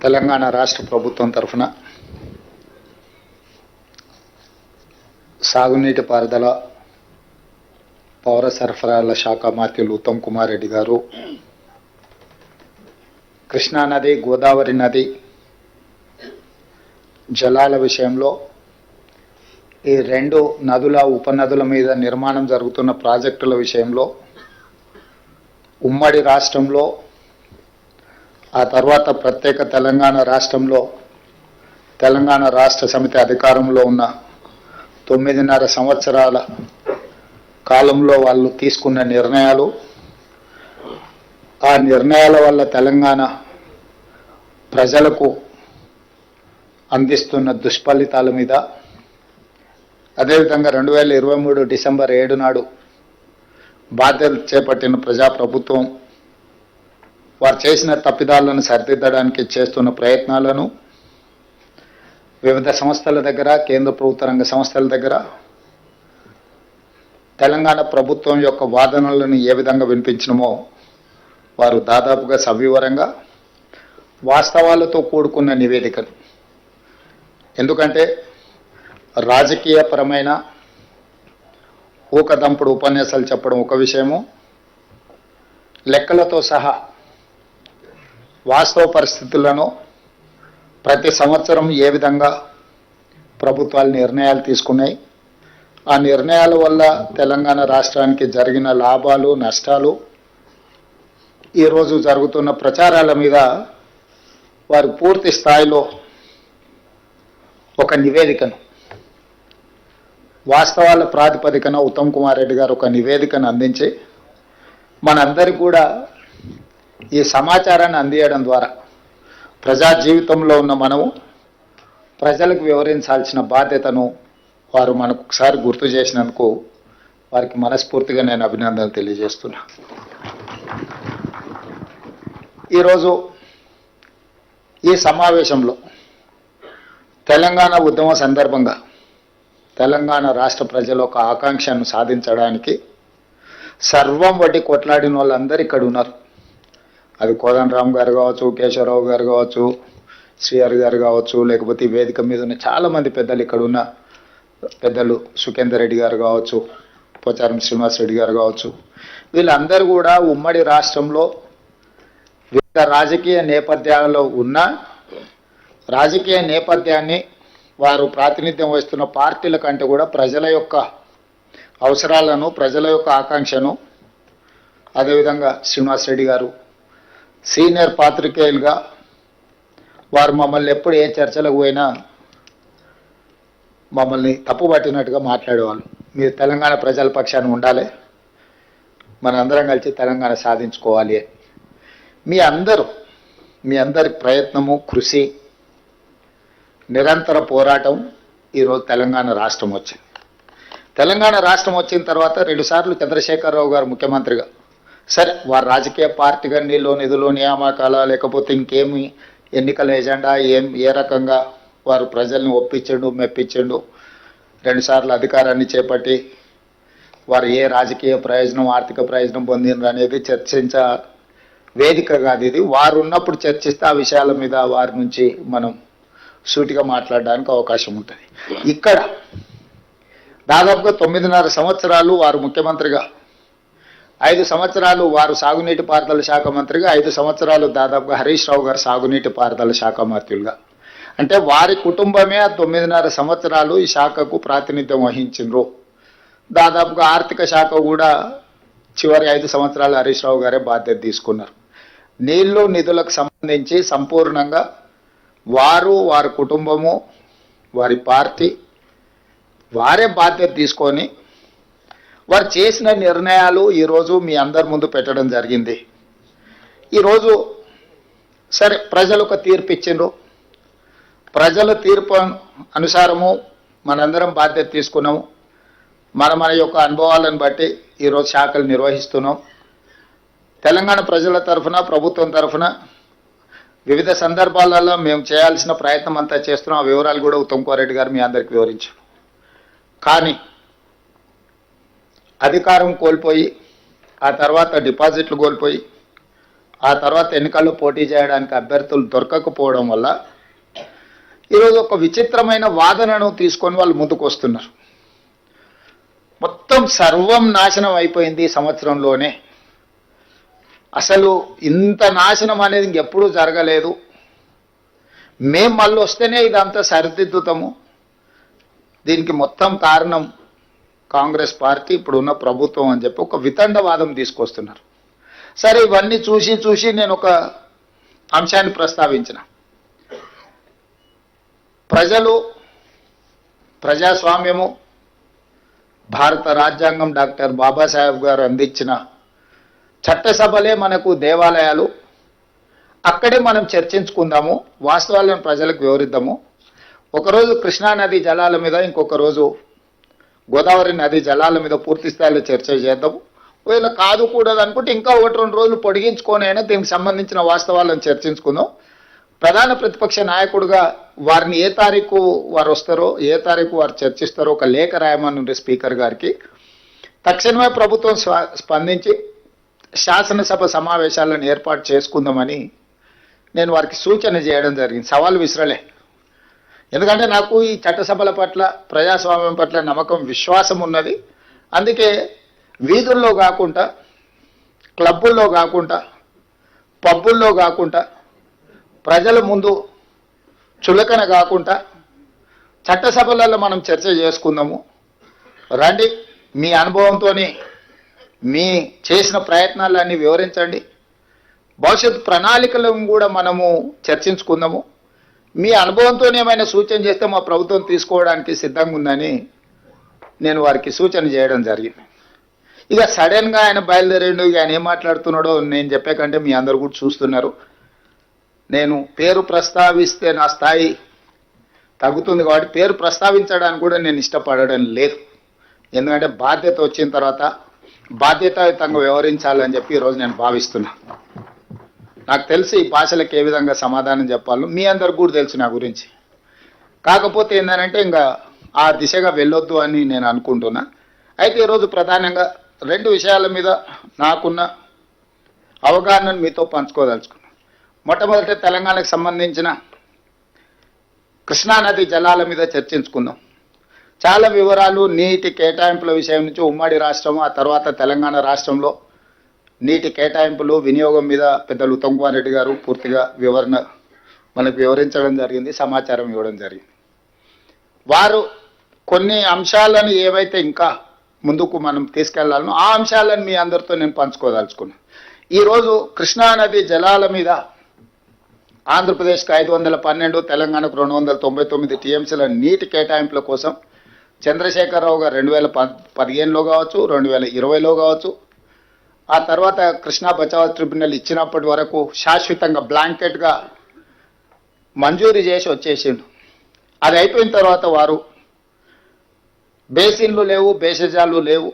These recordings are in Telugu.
తెలంగాణ రాష్ట్ర ప్రభుత్వం తరఫున సాగునీటి పారుదల పౌర సరఫరాల శాఖ మంత్రులు ఉత్తమ్ కుమార్ రెడ్డి గారు కృష్ణా నది, గోదావరి నది జలాల విషయంలో ఈ రెండు నదుల ఉపనదుల మీద నిర్మాణం జరుగుతున్న ప్రాజెక్టుల విషయంలో ఉమ్మడి రాష్ట్రంలో ఆ తర్వాత ప్రత్యేక తెలంగాణ రాష్ట్రంలో తెలంగాణ రాష్ట్ర సమితి అధికారంలో ఉన్న 9.5 సంవత్సరాల కాలంలో వాళ్ళు తీసుకున్న నిర్ణయాలు, ఆ నిర్ణయాల వల్ల తెలంగాణ ప్రజలకు అందిస్తున్న దుష్ఫలితాల మీద, అదేవిధంగా 2023 డిసెంబర్ 7 నాడు బాధ్యతలు చేపట్టిన ప్రజాప్రభుత్వం వారు చేసిన తప్పిదాలను సరిదిద్దడానికి చేస్తున్న ప్రయత్నాలను వివిధ సంస్థల దగ్గర, కేంద్ర ప్రభుత్వ రంగ సంస్థల దగ్గర తెలంగాణ ప్రభుత్వం యొక్క వాదనలను ఏ విధంగా వినిపించడమో వారు దాదాపుగా సవివరంగా వాస్తవాలతో కూడుకున్న నివేదికలు. ఎందుకంటే రాజకీయపరమైన ఊకదంపుడు ఉపన్యాసాలు చెప్పడం ఒక విషయము, లెక్కలతో సహా వాస్తవ పరిస్థితులను ప్రతి సంవత్సరం ఏ విధంగా ప్రభుత్వాలు నిర్ణయాలు తీసుకున్నాయి, ఆ నిర్ణయాల వల్ల తెలంగాణ రాష్ట్రానికి జరిగిన లాభాలు, నష్టాలు, ఈరోజు జరుగుతున్న ప్రచారాల మీద వారు పూర్తి స్థాయిలో ఒక నివేదికను, వాస్తవాల ప్రాతిపదికన ఉత్తమ్ కుమార్ రెడ్డి గారు ఒక నివేదికను అందించి మనందరికీ కూడా ఈ సమాచారాన్ని అందించడం ద్వారా ప్రజా జీవితంలో ఉన్న మనము ప్రజలకు వివరించాల్సిన బాధ్యతను వారు మనకు ఒకసారి గుర్తు చేసినందుకు వారికి మనస్ఫూర్తిగా నేను అభినందనలు తెలియజేస్తున్నా. ఈరోజు ఈ సమావేశంలో తెలంగాణ ఉద్యమం సందర్భంగా తెలంగాణ రాష్ట్ర ప్రజల ఒక ఆకాంక్షను సాధించడానికి సర్వం వడ్డీ కొట్లాడిన వాళ్ళందరూ ఇక్కడ ఉన్నారు. అది కోదండరామ్ గారు కావచ్చు, కేశవరావు గారు కావచ్చు, శ్రీహరి గారు కావచ్చు, లేకపోతే ఈ వేదిక మీద ఉన్న చాలామంది పెద్దలు, ఇక్కడ ఉన్న పెద్దలు సుఖేందర్ రెడ్డి గారు కావచ్చు, పోచారం శ్రీనివాస్ రెడ్డి గారు కావచ్చు, వీళ్ళందరూ కూడా ఉమ్మడి రాష్ట్రంలో వివిధ రాజకీయ నేపథ్యాలలో ఉన్న రాజకీయ నేపథ్యాన్ని వారు ప్రాతినిధ్యం వహిస్తున్న పార్టీల కంటే కూడా ప్రజల యొక్క అవసరాలను, ప్రజల యొక్క ఆకాంక్షను, అదేవిధంగా శ్రీనివాస్ రెడ్డి గారు సీనియర్ పాత్రికేయులుగా వారు మమ్మల్ని ఎప్పుడు ఏ చర్చలకు పోయినా మమ్మల్ని తప్పుపట్టినట్టుగా మాట్లాడేవాళ్ళు. మీరు తెలంగాణ ప్రజల పక్షాన ఉండాలి, మనందరం కలిసి తెలంగాణ సాధించుకోవాలి. మీ అందరి ప్రయత్నము, కృషి, నిరంతర పోరాటం ఈరోజు తెలంగాణ రాష్ట్రం వచ్చింది. తెలంగాణ రాష్ట్రం వచ్చిన తర్వాత 2 సార్లు చంద్రశేఖరరావు గారు ముఖ్యమంత్రిగా, సరే వారు రాజకీయ పార్టీగా నిధులు నియామకాల లేకపోతే ఇంకేమి ఎన్నికల ఎజెండా ఏ రకంగా వారు ప్రజల్ని ఒప్పించండు, మెప్పించండు, 2 సార్లు అధికారాన్ని చేపట్టి వారు ఏ రాజకీయ ప్రయోజనం, ఆర్థిక ప్రయోజనం పొందినరు అనేది చర్చించ వేదిక కాదు ఇది. వారు ఉన్నప్పుడు చర్చిస్తే ఆ విషయాల మీద వారి నుంచి మనం సూటిగా మాట్లాడడానికి అవకాశం ఉంటుంది. ఇక్కడ దాదాపుగా 9.5 సంవత్సరాలు వారు ముఖ్యమంత్రిగా, 5 సంవత్సరాలు వారు సాగునీటి పారుదల శాఖ మంత్రిగా, 5 సంవత్సరాలు దాదాపుగా హరీష్ రావు గారు సాగునీటి పారుదల శాఖ మంత్రులుగా. అంటే వారి కుటుంబమే 9.5 సంవత్సరాలు ఈ శాఖకు ప్రాతినిధ్యం వహించిండ్రు. దాదాపుగా ఆర్థిక శాఖ కూడా చివరి 5 సంవత్సరాలు హరీష్ రావు గారే బాధ్యత తీసుకున్నారు. నీళ్లు, నిధులకు సంబంధించి సంపూర్ణంగా వారి కుటుంబము, వారి పార్టీ వారే బాధ్యత తీసుకొని వారు చేసిన నిర్ణయాలు ఈరోజు మీ అందరి ముందు పెట్టడం జరిగింది. ఈరోజు సరే ప్రజలు ఒక తీర్పు ఇచ్చిండ్రు, ప్రజల తీర్పు అనుసారము మనందరం బాధ్యత తీసుకున్నాము. మన యొక్క అనుభవాలను బట్టి ఈరోజు శాఖలు నిర్వహిస్తున్నాం. తెలంగాణ ప్రజల తరఫున, ప్రభుత్వం తరఫున వివిధ సందర్భాలలో మేము చేయాల్సిన ప్రయత్నం అంతా చేస్తున్నాం. ఆ వివరాలు కూడా ఉత్తమ్ కుమార్ రెడ్డి గారు మీ అందరికీ వివరించారు. కానీ అధికారం కోల్పోయి, ఆ తర్వాత డిపాజిట్లు కోల్పోయి, ఆ తర్వాత ఎన్నికల్లో పోటీ చేయడానికి అభ్యర్థులు దొరకకపోవడం వల్ల ఈరోజు ఒక విచిత్రమైన వాదనను తీసుకొని వాళ్ళు ముందుకు వస్తున్నారు. మొత్తం సర్వం నాశనం అయిపోయింది ఈ సంవత్సరంలోనే, అసలు ఇంత నాశనం అనేది ఇంకెప్పుడూ జరగలేదు, మేం మళ్ళీ వస్తేనే ఇదంతా సరిదిద్దుతాము, దీనికి మొత్తం కారణం కాంగ్రెస్ పార్టీ ఇప్పుడున్న ప్రభుత్వం అని చెప్పి ఒక వితండవాదం తీసుకొస్తున్నారు. సరే, ఇవన్నీ చూసి నేను ఒక అంశాన్ని ప్రస్తావించిన. ప్రజలు, ప్రజాస్వామ్యము, భారత రాజ్యాంగం, డాక్టర్ బాబాసాహెబ్ గారు అందించిన చట్టసభలే మనకు దేవాలయాలు. అక్కడే మనం చర్చించుకుందాము, వాస్తవాలను ప్రజలకు వివరిద్దాము. ఒకరోజు కృష్ణానది జలాల మీద, ఇంకొక రోజు గోదావరి నది జలాల మీద పూర్తి స్థాయిలో చర్చ చేద్దాము. ఒకవేళ కాదు కూడదు అనుకుంటే ఇంకా 1-2 రోజులు పొడిగించుకొని అయినా దీనికి సంబంధించిన వాస్తవాలను చర్చించుకుందాం. ప్రధాన ప్రతిపక్ష నాయకుడిగా వారిని ఏ తారీఖు వారు వస్తారో, ఏ తారీఖు వారు చర్చిస్తారో ఒక లేఖ రాయమని స్పీకర్ గారికి. తక్షణమే ప్రభుత్వం స్పందించి శాసనసభ సమావేశాలను ఏర్పాటు చేసుకుందామని నేను వారికి సూచన చేయడం జరిగింది. సవాల్ విసిరలే. ఎందుకంటే నాకు ఈ చట్టసభల పట్ల, ప్రజాస్వామ్యం పట్ల నమ్మకం, విశ్వాసం ఉన్నది. అందుకే వీధుల్లో కాకుండా, క్లబ్బుల్లో కాకుండా, పబ్బుల్లో కాకుండా, ప్రజల ముందు చులకన కాకుండా చట్టసభలలో మనం చర్చ చేసుకుందాము. రండి, మీ అనుభవంతో మీ చేసిన ప్రయత్నాలన్నీ వివరించండి, భవిష్యత్ ప్రణాళికలను కూడా మనము చర్చించుకుందాము. మీ అనుభవంతో ఏమైనా సూచన చేస్తే మా ప్రభుత్వం తీసుకోవడానికి సిద్ధంగా ఉందని నేను వారికి సూచన చేయడం జరిగింది. ఇక సడన్గా ఆయన బయలుదేరిండు. ఆయన ఏం మాట్లాడుతున్నాడో నేను చెప్పే కంటే మీ అందరు కూడా చూస్తున్నారు. నేను పేరు ప్రస్తావిస్తే నా స్థాయి తగ్గుతుంది కాబట్టి పేరు ప్రస్తావించడానికి కూడా నేను ఇష్టపడడం లేదు. ఎందుకంటే బాధ్యత వచ్చిన తర్వాత బాధ్యతాయుతంగా వ్యవహరించాలని చెప్పి ఈరోజు నేను భావిస్తున్నా. నాకు తెలిసి ఈ భాషలకు ఏ విధంగా సమాధానం చెప్పాలో మీ అందరికి కూడా తెలుసు నా గురించి. కాకపోతే ఏంటంటే ఇంకా ఆ దిశగా వెళ్ళొద్దు అని నేను అనుకుంటున్నా. అయితే ఈరోజు ప్రధానంగా 2 విషయాల మీద నాకున్న అవగాహనను మీతో పంచుకోదలుచుకున్నాను. మొట్టమొదటి తెలంగాణకు సంబంధించిన కృష్ణానది జలాల మీద చర్చించుకుందాం. చాలా వివరాలు, నీటి కేటాయింపుల విషయం నుంచి ఉమ్మడి రాష్ట్రం, ఆ తర్వాత తెలంగాణ రాష్ట్రంలో నీటి కేటాయింపులు, వినియోగం మీద పెద్దలు ఉత్తమ్ కుమార్ రెడ్డి గారు పూర్తిగా వివరణ మనకు వివరించడం జరిగింది, సమాచారం ఇవ్వడం జరిగింది. వారు కొన్ని అంశాలను ఏవైతే ఇంకా ముందుకు మనం తీసుకెళ్లాలనో ఆ అంశాలను మీ అందరితో నేను పంచుకోదలుచుకున్నాను. ఈరోజు కృష్ణానది జలాల మీద ఆంధ్రప్రదేశ్కి 512, తెలంగాణకు 299 టీఎంసీల నీటి కేటాయింపుల కోసం చంద్రశేఖరరావు గారు 2015లో కావచ్చు, 2020లో కావచ్చు, ఆ తర్వాత కృష్ణా బచావ్ ట్రిబ్యునల్ ఇచ్చినప్పటి వరకు శాశ్వతంగా బ్లాంకెట్గా మంజూరు చేసి వచ్చేసిండు. అది అయిపోయిన తర్వాత వారు బేసిన్లు లేవు, బేసిజాలు లేవు,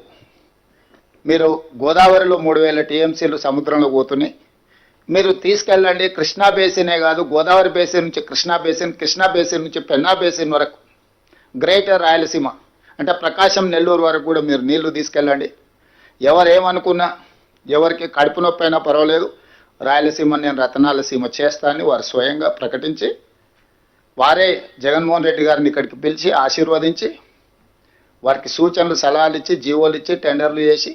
మీరు గోదావరిలో 3000 టీఎంసీలు సముద్రంలో పోతున్నాయి, మీరు తీసుకెళ్ళండి. కృష్ణా బేసినే కాదు, గోదావరి బేసిన్ నుంచి కృష్ణా బేసిన్, కృష్ణా బేసిన్ నుంచి పెన్నా బేసిన్ వరకు, గ్రేటర్ రాయలసీమ అంటే ప్రకాశం, నెల్లూరు వరకు కూడా మీరు నీళ్లు తీసుకెళ్ళండి. ఎవరేమనుకున్నా, ఎవరికి కడుపు నొప్పి అయినా పర్వాలేదు, రాయలసీమ నేను రతనాల సీమ చేస్తానని వారు స్వయంగా ప్రకటించి, వారే జగన్మోహన్ రెడ్డి గారిని ఇక్కడికి పిలిచి ఆశీర్వదించి వారికి సూచనలు, సలహాలు ఇచ్చి, జీవోలు ఇచ్చి, టెండర్లు చేసి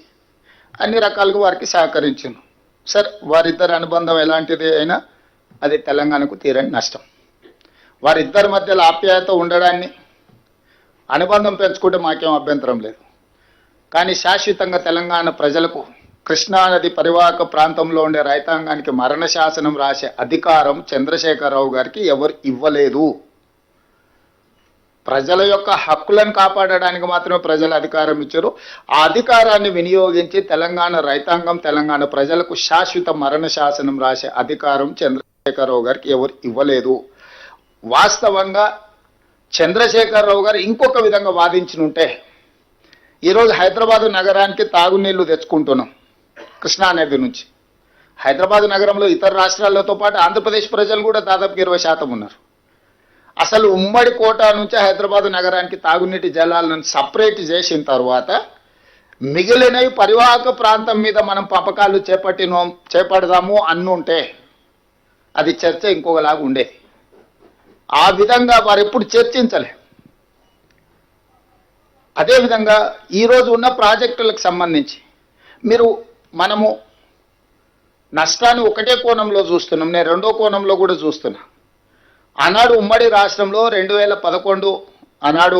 అన్ని రకాలుగా వారికి సహకరించాను. సరే, వారిద్దరి అనుబంధం ఎలాంటిది అయినా అది తెలంగాణకు తీరని నష్టం. వారిద్దరి మధ్యలో ఆప్యాయత ఉండడాన్ని, అనుబంధం పెంచుకుంటే మాకేం అభ్యంతరం లేదు. కానీ శాశ్వతంగా తెలంగాణ ప్రజలకు కృష్ణానది పరివాహక ప్రాంతంలో ఉండే రైతాంగానికి మరణ శాసనం రాసే అధికారం చంద్రశేఖరరావు గారికి ఎవరు ఇవ్వలేదు. ప్రజల యొక్క హక్కులను కాపాడడానికి మాత్రమే ప్రజలు అధికారం ఇచ్చారు. ఆ అధికారాన్ని వినియోగించి తెలంగాణ రైతాంగం, తెలంగాణ ప్రజలకు శాశ్వత మరణ శాసనం రాసే అధికారం చంద్రశేఖరరావు గారికి ఎవరు ఇవ్వలేదు. వాస్తవంగా చంద్రశేఖరరావు గారు ఇంకొక విధంగా వాదించినుంటే ఈరోజు హైదరాబాదు నగరానికి తాగునీళ్లు తెచ్చుకుంటున్నాం కృష్ణానది నుంచి. హైదరాబాద్ నగరంలో ఇతర రాష్ట్రాలతో పాటు ఆంధ్రప్రదేశ్ ప్రజలు కూడా దాదాపు 20% ఉన్నారు. అసలు ఉమ్మడి కోటా నుంచి హైదరాబాద్ నగరానికి తాగునీటి జలాలను సపరేట్ చేసిన తర్వాత మిగిలినవి పరివాహక ప్రాంతం మీద మనం పంపకాలు చేపడదాము అన్నుంటే అది చర్చ ఇంకొకలాగా ఉండేది. ఆ విధంగా వారు ఎప్పుడు చర్చించలే. అదేవిధంగా ఈరోజు ఉన్న ప్రాజెక్టులకు సంబంధించి మనము నష్టాన్ని ఒకటే కోణంలో చూస్తున్నాం, నేను రెండో కోణంలో కూడా చూస్తున్నా. ఆనాడు ఉమ్మడి రాష్ట్రంలో 2011 ఆనాడు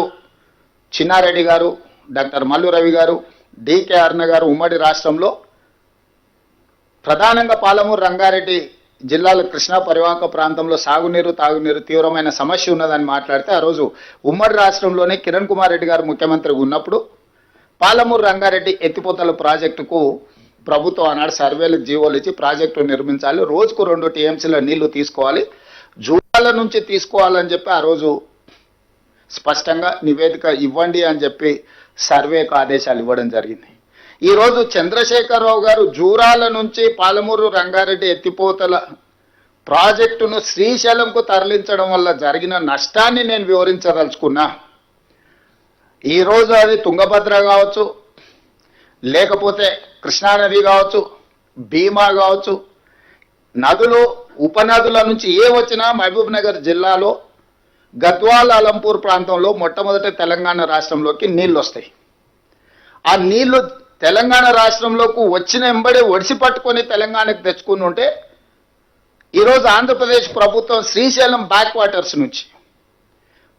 చిన్నారెడ్డి గారు, డాక్టర్ మల్లు రవి గారు, డికే అరుణ గారు ఉమ్మడి రాష్ట్రంలో ప్రధానంగా పాలమూరు రంగారెడ్డి జిల్లాల కృష్ణా పరివాహక ప్రాంతంలో సాగునీరు తాగునీరు తీవ్రమైన సమస్య ఉన్నదని మాట్లాడితే ఆ రోజు ఉమ్మడి రాష్ట్రంలోనే కిరణ్ కుమార్ రెడ్డి గారు ముఖ్యమంత్రిగా ఉన్నప్పుడు పాలమూరు రంగారెడ్డి ఎత్తిపోతల ప్రాజెక్టుకు ప్రభుత్వం ఆనాడు సర్వేలకు జీవోలు ఇచ్చి ప్రాజెక్టు నిర్మించాలి, రోజుకు 2 టీఎంసీల నీళ్లు తీసుకోవాలి, జూరాల నుంచి తీసుకోవాలని చెప్పి ఆ రోజు స్పష్టంగా నివేదిక ఇవ్వండి అని చెప్పి సర్వేకు ఆదేశాలు ఇవ్వడం జరిగింది. ఈరోజు చంద్రశేఖరరావు గారు జూరాల నుంచి పాలమూరు రంగారెడ్డి ఎత్తిపోతల ప్రాజెక్టును శ్రీశైలంకు తరలించడం వల్ల జరిగిన నష్టాన్ని నేను వివరించదలుచుకున్నా. ఈరోజు అది తుంగభద్ర కావచ్చు, లేకపోతే కృష్ణానది కావచ్చు, భీమా కావచ్చు, నదులు ఉపనదుల నుంచి ఏ వచ్చినా మహబూబ్ నగర్ జిల్లాలో గద్వాల్ అలంపూర్ ప్రాంతంలో మొట్టమొదటి తెలంగాణ రాష్ట్రంలోకి నీళ్ళు వస్తాయి. ఆ నీళ్లు తెలంగాణ రాష్ట్రంలోకి వచ్చిన వెంబడే ఒడిసి పట్టుకొని తెలంగాణకు తెచ్చుకుని ఉంటే ఈరోజు ఆంధ్రప్రదేశ్ ప్రభుత్వం శ్రీశైలం బ్యాక్ వాటర్స్ నుంచి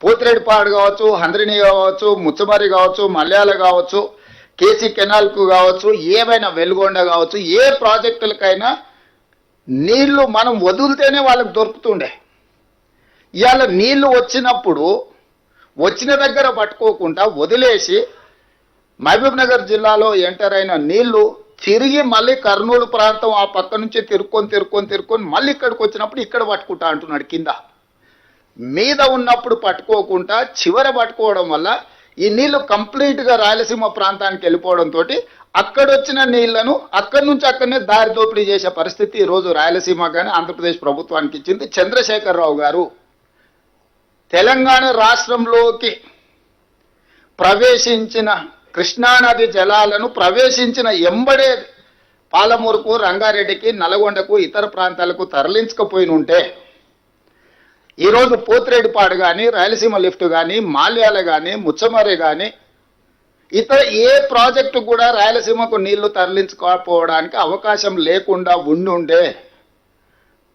పోతిరెడ్డిపాడు కావచ్చు, హంద్రిని కావచ్చు, ముచ్చమరి కావచ్చు, మల్యాల కావచ్చు, కేసీ కెనాల్కు కావచ్చు, ఏమైనా వెలుగొండ కావచ్చు, ఏ ప్రాజెక్టులకైనా నీళ్లు మనం వదిలితేనే వాళ్ళకి దొరుకుతుండే. ఇవాళ నీళ్లు వచ్చినప్పుడు వచ్చిన దగ్గర పట్టుకోకుండా వదిలేసి మహబూబ్ నగర్ జిల్లాలో ఎంటర్ అయిన నీళ్లు తిరిగి మళ్ళీ కర్నూలు ప్రాంతం ఆ పక్క నుంచి తిరుక్కొని మళ్ళీ ఇక్కడికి వచ్చినప్పుడు ఇక్కడ పట్టుకుంటా అంటున్నాడు. కింద మీద ఉన్నప్పుడు పట్టుకోకుండా చివర పట్టుకోవడం వల్ల ఈ నీళ్లు కంప్లీట్గా రాయలసీమ ప్రాంతానికి వెళ్ళిపోవడంతో అక్కడొచ్చిన నీళ్లను అక్కడి నుంచి అక్కడనే దారి దోపిడీ చేసే పరిస్థితి ఈరోజు రాయలసీమ కానీ ఆంధ్రప్రదేశ్ ప్రభుత్వానికి ఇచ్చింది. చంద్రశేఖరరావు గారు తెలంగాణ రాష్ట్రంలోకి ప్రవేశించిన కృష్ణానది జలాలను ప్రవేశించిన ఎంబడే పాలమూరుకు, రంగారెడ్డికి, నల్గొండకు, ఇతర ప్రాంతాలకు తరలించకపోయిన ఉంటే ఈరోజు పోతిరెడ్డిపాడు కానీ, రాయలసీమ లిఫ్ట్ కానీ, మాల్యాల కానీ, ముచ్చమరి కానీ ఇతర ఏ ప్రాజెక్టు కూడా రాయలసీమకు నీళ్లు తరలించుకోకపోవడానికి అవకాశం లేకుండా ఉండుండే.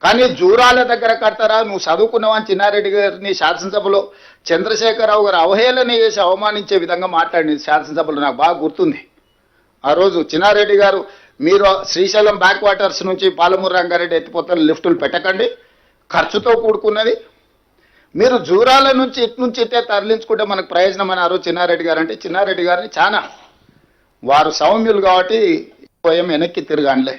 కానీ జూరాల దగ్గర కడతారా, నువ్వు చదువుకున్నావని చిన్నారెడ్డి గారిని శాసనసభలో చంద్రశేఖరరావు గారు అవహేళన చేసి అవమానించే విధంగా మాట్లాడింది శాసనసభలో, నాకు బాగా గుర్తుంది. ఆ రోజు చిన్నారెడ్డి గారు, మీరు శ్రీశైలం బ్యాక్ వాటర్స్ నుంచి పాలమూరు రంగారెడ్డి ఎత్తిపోతల లిఫ్టులు పెట్టకండి, ఖర్చుతో కూడుకున్నది, మీరు జూరాల నుంచి ఇట్టే తరలించుకుంటే మనకు ప్రయోజనం అని ఆ రోజు చిన్నారెడ్డి గారు అంటే, చిన్నారెడ్డి గారిని చాలా వారు సౌమ్యులు కాబట్టి పోయం వెనక్కి తిరగానులే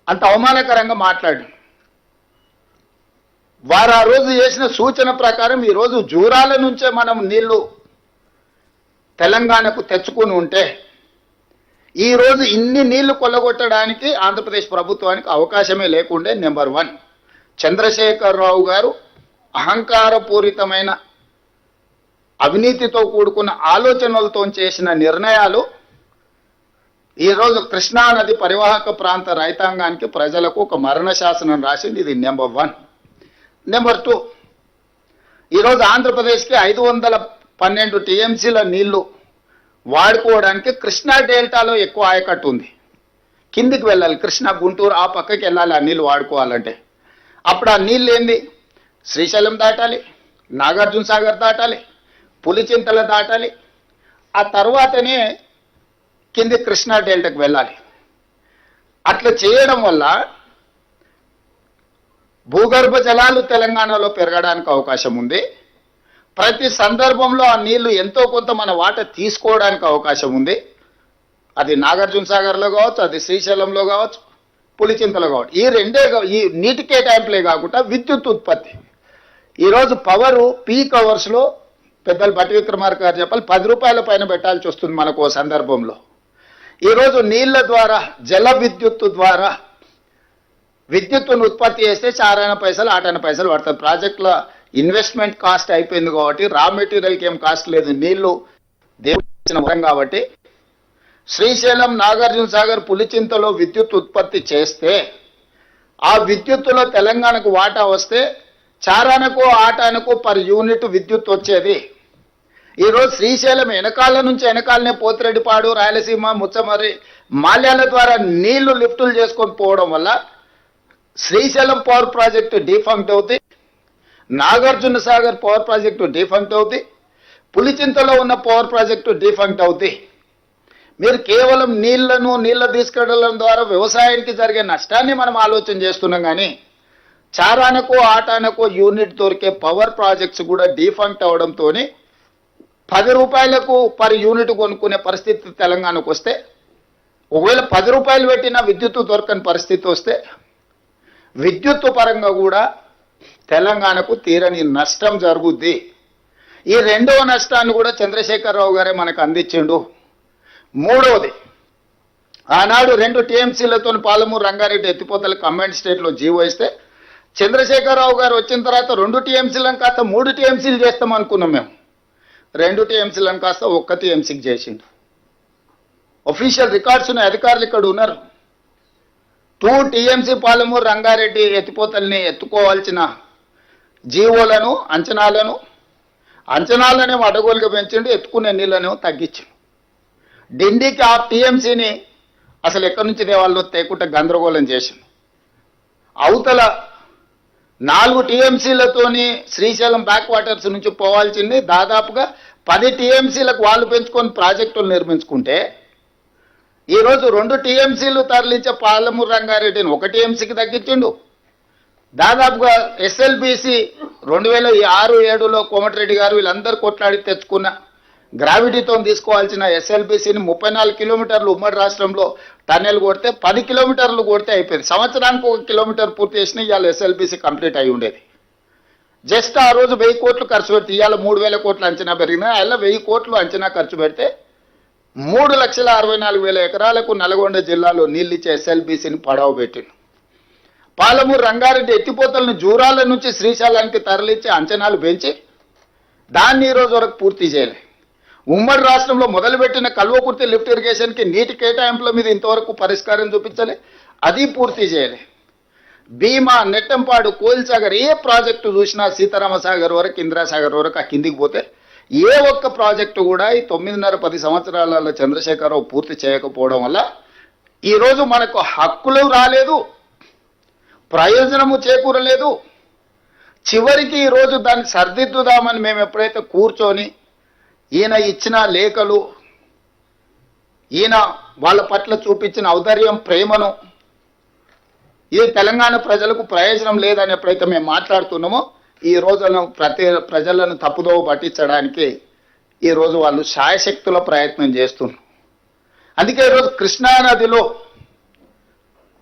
అంత అవమానకరంగా మాట్లాడు. వారు ఆ రోజు చేసిన సూచన ప్రకారం ఈరోజు జూరాల నుంచే మనం నీళ్లు తెలంగాణకు తెచ్చుకుని ఉంటే ఈరోజు ఇన్ని నీళ్లు కొల్లగొట్టడానికి ఆంధ్రప్రదేశ్ ప్రభుత్వానికి అవకాశమే లేకుండే. నెంబర్ 1, చంద్రశేఖరరావు గారు అహంకారపూరితమైన అవినీతితో కూడుకున్న ఆలోచనలతో చేసిన నిర్ణయాలు ఈరోజు కృష్ణానది పరివాహక ప్రాంత రైతాంగానికి, ప్రజలకు ఒక మరణ శాసనం రాసింది. ఇది నెంబర్ 1. నెంబర్ 2, ఈరోజు ఆంధ్రప్రదేశ్కి 512 టీఎంసీల నీళ్లు వాడుకోవడానికి కృష్ణా డెల్టాలో ఎక్కువ ఆయకట్టు ఉంది. కిందికి వెళ్ళాలి, కృష్ణా గుంటూరు ఆ పక్కకి వెళ్ళాలి ఆ నీళ్ళు వాడుకోవాలంటే. అప్పుడు ఆ నీళ్ళు ఏంది, శ్రీశైలం దాటాలి, నాగార్జున సాగర్ దాటాలి, పులిచింతల దాటాలి, ఆ తర్వాతనే కింది కృష్ణా డెల్టాకు వెళ్ళాలి. అట్లా చేయడం వల్ల భూగర్భ జలాలు తెలంగాణలో పెరగడానికి అవకాశం ఉంది. ప్రతి సందర్భంలో ఆ నీళ్లు ఎంతో కొంత మన వాట తీసుకోవడానికి అవకాశం ఉంది. అది నాగార్జున సాగర్లో కావచ్చు, అది శ్రీశైలంలో కావచ్చు, పులిచింతలో కావచ్చు. ఈ నీటి కేటాయింపులే కాకుండా విద్యుత్ ఉత్పత్తి. ఈరోజు పవరు పీక్ అవర్స్లో పెద్దలు బట్టి విక్రమార్క గారు చెప్పాలి 10 రూపాయల పైన పెట్టాల్సి వస్తుంది మనకు ఓ సందర్భంలో. ఈరోజు నీళ్ల ద్వారా, జల విద్యుత్తు ద్వారా విద్యుత్తును ఉత్పత్తి చేస్తే 4 పైసలు 8 పైసలు పడుతుంది. ప్రాజెక్టుల ఇన్వెస్ట్మెంట్ కాస్ట్ అయిపోయింది కాబట్టి రా మెటీరియల్కి ఏం కాస్ట్ లేదు. నీళ్లు దేవుడు ఇచ్చిన వరం కాబట్టి శ్రీశైలం, నాగార్జున సాగర్, పులిచింతలో విద్యుత్ ఉత్పత్తి చేస్తే ఆ విద్యుత్తులో తెలంగాణకు వాటా వస్తే చారానకు ఆటానకు పర్ యూనిట్ విద్యుత్ వచ్చేది. ఈరోజు శ్రీశైలం వెనకాలనే పోతిరెడ్డిపాడు, రాయలసీమ, ముచ్చమర్రి, మాల్యాల ద్వారా నీళ్లు లిఫ్టులు చేసుకొని పోవడం వల్ల శ్రీశైలం పవర్ ప్రాజెక్టు డిఫంక్ట్ అవుతుంది, Nagarjuna Sagar power project defunct అవుతుంది, పులిచింతలో ఉన్న పవర్ ప్రాజెక్టు డిఫంక్ట్ అవుతుంది. మీరు కేవలం నీళ్ల తీసుకెళ్లడం ద్వారా వ్యవసాయానికి జరిగే నష్టాన్ని మనం ఆలోచన చేస్తున్నాం, కానీ చారానకు ఆటానకు యూనిట్ దొరికే పవర్ ప్రాజెక్ట్స్ కూడా డిఫంక్ట్ అవడంతో 10 రూపాయలకు పర్ యూనిట్ కొనుక్కునే పరిస్థితి తెలంగాణకు వస్తే, ఒకవేళ 10 రూపాయలు పెట్టినా విద్యుత్తు దొరకని పరిస్థితి వస్తే విద్యుత్తు పరంగా కూడా తెలంగాణకు తీరని నష్టం జరుగుద్ది. ఈ రెండవ నష్టాన్ని కూడా చంద్రశేఖరరావు గారే మనకు అందించిండు. మూడవది, ఆనాడు 2 టీఎంసీలతో పాలమూరు రంగారెడ్డి ఎత్తిపోతల కంబైన్డ్ స్టేట్లో జీవో ఇస్తే చంద్రశేఖరరావు గారు వచ్చిన తర్వాత 2 టీఎంసీలను కాస్త 3 టీఎంసీలు చేస్తాం అనుకున్నాం మేము. 2 టీఎంసీలను కాస్త 1 టీఎంసీకి చేసిండు. ఒఫీషియల్ రికార్డ్స్ ఉన్న అధికారులు ఇక్కడ ఉన్నారు. 2 టీఎంసీ పాలమూరు రంగారెడ్డి ఎత్తిపోతల్ని ఎత్తుకోవాల్సిన జీవోలను అంచనాలనే అడగోలుగా పెంచిండు, ఎత్తుకునే నీళ్ళను తగ్గించిండు. డిండికి ఆ టీఎంసీని అసలు ఎక్కడి నుంచి దేవాళ్ళు తేకుంటే గందరగోళం చేసింది. అవతల 4 టీఎంసీలతోని శ్రీశైలం బ్యాక్ వాటర్స్ నుంచి పోవాల్సింది దాదాపుగా 10 టీఎంసీలకు వాళ్ళు పెంచుకొని ప్రాజెక్టులు నిర్మించుకుంటే ఈరోజు 2 టీఎంసీలు తరలించే పాలమూరు రంగారెడ్డిని 1 టీఎంసీకి తగ్గించిండు. దాదాపుగా ఎస్ఎల్బీసీ 2006-7లో కోమటిరెడ్డి గారు వీళ్ళందరూ కొట్లాడి తెచ్చుకున్న గ్రావిటీతో తీసుకోవాల్సిన ఎస్ఎల్బీసీని 34 కిలోమీటర్లు ఉమ్మడి రాష్ట్రంలో టన్నెల్ కొడితే 10 కిలోమీటర్లు కొడితే అయిపోయింది. సంవత్సరానికి 1 కిలోమీటర్ పూర్తి చేసిన ఇవాళ ఎస్ఎల్బీసీ కంప్లీట్ అయి ఉండేది. జస్ట్ ఆ రోజు 1000 కోట్లు ఖర్చు పెడితే ఇవాళ 3000 కోట్లు అంచనా పెరిగినా అలా 1000 కోట్లు అంచనా ఖర్చు పెడితే 3,64,000 ఎకరాలకు నల్గొండ జిల్లాలో నీళ్ళిచ్చే ఎస్ఎల్బీసీని పడవ పెట్టింది. పాలమూరు రంగారెడ్డి ఎత్తిపోతలను జూరాల నుంచి శ్రీశైలానికి తరలించే అంచనాలు పెంచి దాన్ని ఈ రోజు వరకు పూర్తి చేయలేదు. ఉమ్మడి రాష్ట్రంలో మొదలుపెట్టిన కల్వకుర్తి లిఫ్ట్ ఇరిగేషన్కి నీటి కేటాయింపుల మీద ఇంతవరకు పరిష్కారం చూపించలే, అది పూర్తి చేయలే. భీమా, నెట్టంపాడు, కోయిల్సాగర్ ఏ ప్రాజెక్టు చూసినా సీతారామసాగర్ వరకు, ఇందిరాసాగర్ వరకు ఆ కిందికి పోతే ఏ ఒక్క ప్రాజెక్టు కూడా ఈ 9.5-10 సంవత్సరాలలో చంద్రశేఖరరావు పూర్తి చేయకపోవడం వల్ల ఈరోజు మనకు హక్కులు రాలేదు, ప్రయోజనము చేకూరలేదు. చివరికి ఈరోజు దాన్ని సర్దిద్దుదామని మేము ఎప్పుడైతే కూర్చొని ఈయన ఇచ్చిన లేఖలు, ఈయన వాళ్ళ పట్ల చూపించిన ఔదార్యం, ప్రేమను, ఇది తెలంగాణ ప్రజలకు ప్రయోజనం లేదని ఎప్పుడైతే మేము మాట్లాడుతున్నామో ఈ రోజున ప్రజలను తప్పుదోవ పట్టించడానికి ఈరోజు వాళ్ళు శాయశక్తుల ప్రయత్నం చేస్తున్నారు. అందుకే ఈరోజు కృష్ణానదిలో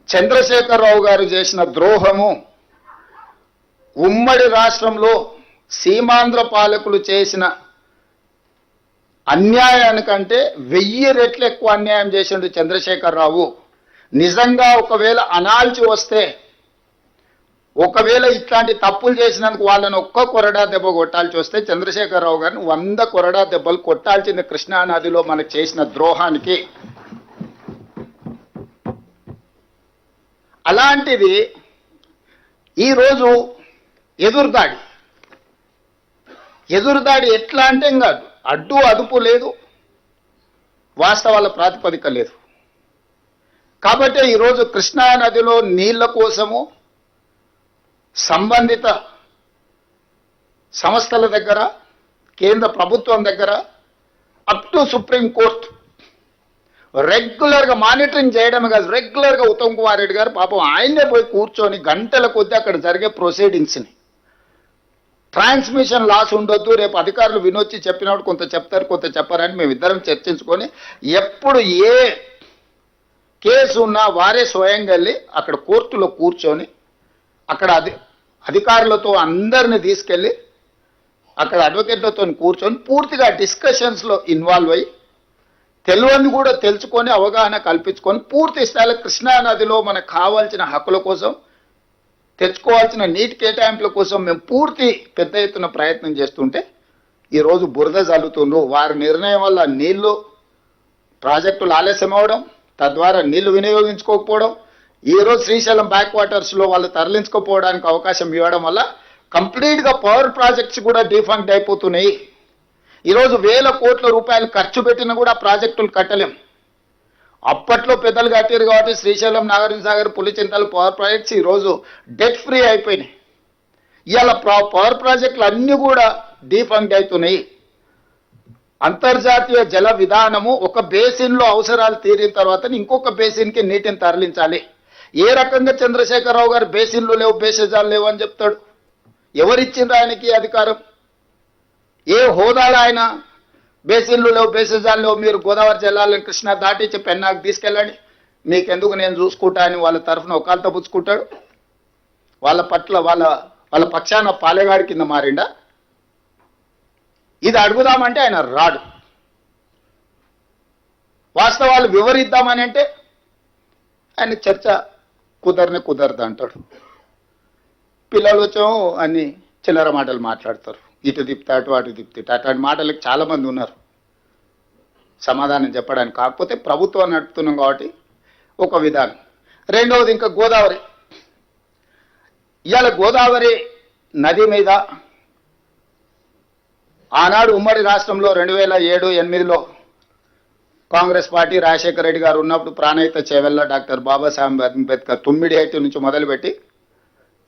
చంద్రశేఖరరావు గారు చేసిన ద్రోహము ఉమ్మడి రాష్ట్రంలో సీమాంధ్ర పాలకులు చేసిన అన్యాయానికంటే 1000 రెట్లు ఎక్కువ అన్యాయం చేసిండు చంద్రశేఖరరావు. నిజంగా ఒకవేళ అనాల్చి వస్తే, ఒకవేళ ఇట్లాంటి తప్పులు చేసినందుకు వాళ్ళని ఒక్క కొరడా దెబ్బ కొట్టాల్సి వస్తే చంద్రశేఖరరావు గారిని 100 కొరడా దెబ్బలు కొట్టాల్సింది కృష్ణానదిలో మనకు చేసిన ద్రోహానికి. అలాంటిది ఈరోజు ఎదురుదాడి ఎట్లా అంటే ఇంకా అడ్డు అదుపు లేదు, వాస్తవాల ప్రాతిపదిక లేదు. కాబట్టి ఈరోజు కృష్ణానదిలో నీళ్ల కోసము సంబంధిత సంస్థల దగ్గర, కేంద్ర ప్రభుత్వం దగ్గర అప్ టు సుప్రీంకోర్టు రెగ్యులర్గా మానిటరింగ్ చేయడమే కాదు, రెగ్యులర్గా ఉత్తమ్ కుమార్ రెడ్డి గారు పాపం ఆయనే పోయి కూర్చొని గంటల కొద్దీ అక్కడ జరిగే ప్రొసీడింగ్స్ని, ట్రాన్స్మిషన్ లాస్ ఉండొద్దు, రేపు అధికారులు వినొచ్చి చెప్పినప్పుడు కొంత చెప్తారు కొంత చెప్పారని మేమిద్దరం చర్చించుకొని ఎప్పుడు ఏ కేసు ఉన్నా వారే స్వయంగా వెళ్ళి అక్కడ కోర్టులో కూర్చొని అక్కడ అధికారులతో అందరిని తీసుకెళ్ళి అక్కడ అడ్వకేట్లతో కూర్చొని పూర్తిగా డిస్కషన్స్లో ఇన్వాల్వ్ అయ్యి తెలియని కూడా తెలుసుకొని అవగాహన కల్పించుకొని పూర్తి స్థాయిలో కృష్ణానదిలో మనకు కావాల్సిన హక్కుల కోసం, తెచ్చుకోవాల్సిన నీటి కేటాయింపుల కోసం మేము పూర్తి పెద్ద ఎత్తున ప్రయత్నం చేస్తుంటే ఈరోజు బురద జల్లుతుండ్రు. వారి నిర్ణయం వల్ల నీళ్లు ప్రాజెక్టులు ఆలస్యం అవడం, తద్వారా నీళ్లు వినియోగించుకోకపోవడం, ఈరోజు శ్రీశైలం బ్యాక్ వాటర్స్లో వాళ్ళు తరలించుకోపోవడానికి అవకాశం ఇవ్వడం వల్ల కంప్లీట్గా పవర్ ప్రాజెక్ట్స్ కూడా డిఫంక్ట్ అయిపోతున్నాయి. ఈరోజు వేల కోట్ల రూపాయలు ఖర్చు పెట్టినా కూడా ప్రాజెక్టులు కట్టలేం. అప్పట్లో పెద్దలు కట్టారు కాబట్టి శ్రీశైలం, నాగార్జున సాగర్, పులిచింతలు పవర్ ప్రాజెక్ట్స్ ఈరోజు డెట్ ఫ్రీ అయిపోయినాయి. ఇవాళ పవర్ ప్రాజెక్టులు అన్నీ కూడా డిఫంక్ట్ అవుతున్నాయి. అంతర్జాతీయ జల విధానము ఒక బేసిన్లో అవసరాలు తీరిన తర్వాత ఇంకొక బేసిన్కి నీటిని తరలించాలి. ఏ రకంగా చంద్రశేఖరరావు గారు బేసిన్లు లేవు, బేసిజాలు లేవు అని చెప్తాడు? ఎవరిచ్చిండ్రు ఆయనకి అధికారం? ఏ హోదాలో ఆయన బేసిన్లు లేవు, బేసిజాలు లేవు, మీరు గోదావరి జలాలను కృష్ణా దాటించి పెన్నాకు తీసుకెళ్ళండి, మీకెందుకు నేను చూసుకుంటా అని వాళ్ళ తరఫున ఒకళ్ళతో పుచ్చుకుంటాడు? వాళ్ళ పట్ల వాళ్ళ పక్షాన పాలెగాడి కింద మారిండా? ఇది అడుగుదామంటే ఆయన రాడు. వాస్తవాలు వివరిద్దామని అంటే ఆయన చర్చ కుదరదు అంటాడు. పిల్లలు వచ్చాము అన్ని చిల్లర మాటలు మాట్లాడతారు, ఇటు తిప్పితే అటు తిప్పితే అట్లాంటి మాటలకు చాలామంది ఉన్నారు సమాధానం చెప్పడానికి. కాకపోతే ప్రభుత్వం నడుపుతున్నాం కాబట్టి ఒక విధానం. రెండవది ఇంకా గోదావరి. ఇవాళ గోదావరి నది మీద ఆనాడు ఉమ్మడి రాష్ట్రంలో 2007-8లో కాంగ్రెస్ పార్టీ రాజశేఖర రెడ్డి గారు ఉన్నప్పుడు ప్రాణహిత చేవెళ్ళ డాక్టర్ బాబాసాహెబ్ అంబేద్కర్ తుమ్మిడిహట్టి నుంచి మొదలుపెట్టి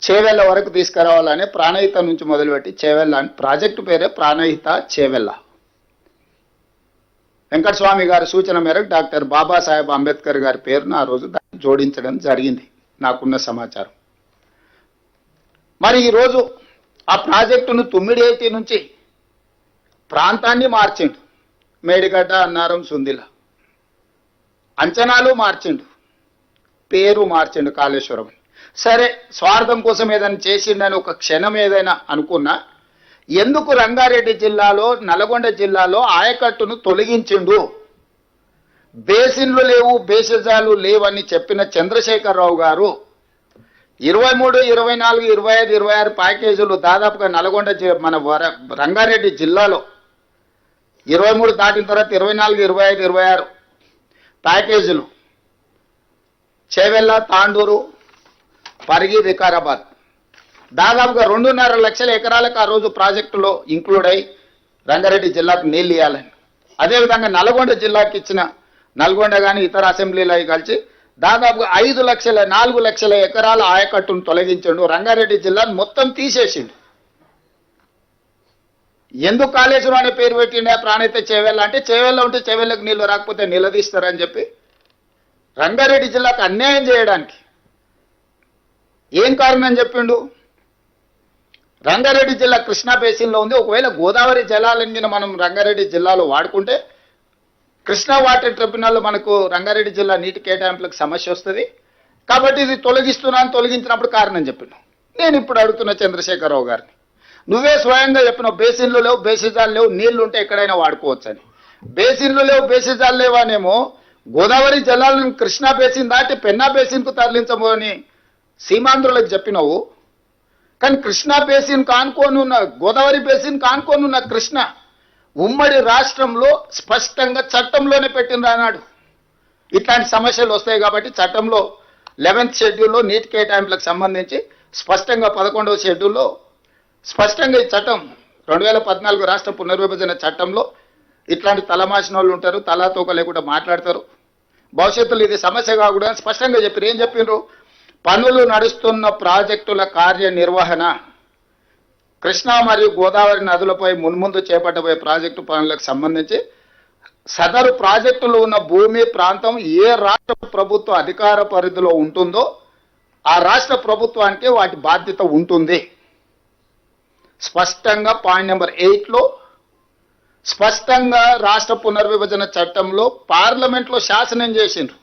చేవెళ్ళ వరకు తీసుకురావాలని ప్రాణహిత నుంచి మొదలుపెట్టి చేవెళ్ళ అని ప్రాజెక్టు పేరే ప్రాణహిత చేవెళ్ళ. వెంకటస్వామి గారి సూచన మేరకు డాక్టర్ బాబాసాహెబ్ అంబేద్కర్ గారి పేరును ఆ రోజు జోడించడం జరిగింది నాకున్న సమాచారం. మరి ఈరోజు ఆ ప్రాజెక్టును తుమ్మిడిహట్టి నుంచి ప్రాంతాన్ని మార్చిండు. మేడిగడ్డ, అన్నారం, సుందిల అంచనాలు మార్చిండు, పేరు మార్చిండు కాళేశ్వరం. సరే, స్వార్థం కోసం ఏదైనా చేసిండని ఒక క్షణం ఏదైనా అనుకున్నా, ఎందుకు రంగారెడ్డి జిల్లాలో, నల్గొండ జిల్లాలో ఆయకట్టును తొలగించిండు? బేసిన్లు లేవు, బేసిజాలు లేవని చెప్పిన చంద్రశేఖరరావు గారు 23, 24, 25, 26 ప్యాకేజీలు దాదాపుగా నల్గొండ మన రంగారెడ్డి జిల్లాలో 23 దాటిన తర్వాత 24, 25, 26 ప్యాకేజీలు చేవెళ్ళ, తాండూరు, పరిగి, వికారాబాద్ దాదాపుగా 2.5 లక్షల ఎకరాలకు ఆ రోజు ప్రాజెక్టులో ఇంక్లూడ్ అయి రంగారెడ్డి జిల్లాకు నీళ్ళు ఇవ్వాలని. అదేవిధంగా నల్గొండ జిల్లాకి ఇచ్చిన నల్గొండ కానీ ఇతర అసెంబ్లీలు అవి కలిసి దాదాపుగా 4 లక్షల ఎకరాల ఆయకట్టును తొలగించండు. రంగారెడ్డి జిల్లాను మొత్తం తీసేసిండు. ఎందుకు కాళేశ్వరం అనే పేరు పెట్టిండే ప్రాణహిత చేవెళ్ళ అంటే, చేవెళ్ళ ఉంటే చేవెళ్ళకు నీళ్లు రాకపోతే నిలదీస్తారని చెప్పి రంగారెడ్డి జిల్లాకు అన్యాయం చేయడానికి ఏం కారణం చెప్పిండు? రంగారెడ్డి జిల్లా కృష్ణా బేసిన్లో ఉంది. ఒకవేళ గోదావరి జలాలన్నీ మనం రంగారెడ్డి జిల్లాలో వాడుకుంటే కృష్ణా వాటర్ ట్రిబ్యునల్లో మనకు రంగారెడ్డి జిల్లా నీటి కేటాయింపులకు సమస్య వస్తుంది. కాబట్టి ఇది తొలగించినప్పుడు కారణం చెప్పిండు. నేను ఇప్పుడు అడుగుతున్న చంద్రశేఖరరావు గారిని, నువ్వే స్వయంగా చెప్పిన బేసిన్లు లేవు, బేసిజాలు లేవు, నీళ్లు ఉంటే ఎక్కడైనా వాడుకోవచ్చని. బేసిన్లు లేవు, బేసిజాలు లేవానేమో గోదావరి జలాలను కృష్ణా బేసిన్ దాటి పెన్నా బేసిన్కు తరలించమని సీమాంధ్రులకు చెప్పినావు. కానీ కృష్ణా బేసిన్ కానుకోనున్న, గోదావరి బేసిన్ కానుకోనున్న కృష్ణ ఉమ్మడి రాష్ట్రంలో స్పష్టంగా చట్టంలోనే పెట్టిండ్రు అన్నాడు. ఇట్లాంటి సమస్యలు వస్తాయి కాబట్టి చట్టంలో 11th షెడ్యూల్లో నీటి కేటాయింపులకు సంబంధించి స్పష్టంగా 11వ షెడ్యూల్లో స్పష్టంగా ఈ చట్టం 2014 రాష్ట్ర పునర్విభజన చట్టంలో ఇట్లాంటి తలమాసిన వాళ్ళు ఉంటారు, తలాతోక లేకుండా మాట్లాడతారు, భవిష్యత్తులో ఇది సమస్య కాకూడదని స్పష్టంగా చెప్పారు. ఏం చెప్పిండ్రు? పనులు నడుస్తున్న ప్రాజెక్టుల కార్యనిర్వహణ కృష్ణా మరియు గోదావరి నదులపై మున్ముందు చేపట్టబోయే ప్రాజెక్టు పనులకు సంబంధించి సదరు ప్రాజెక్టులు ఉన్న భూమి ప్రాంతం ఏ రాష్ట్ర ప్రభుత్వ అధికార పరిధిలో ఉంటుందో ఆ రాష్ట్ర ప్రభుత్వానికి వాటి బాధ్యత ఉంటుంది. స్పష్టంగా పాయింట్ నెంబర్ 8లో స్పష్టంగా రాష్ట్ర పునర్విభజన చట్టంలో పార్లమెంట్లో శాసనం చేసిండ్రు.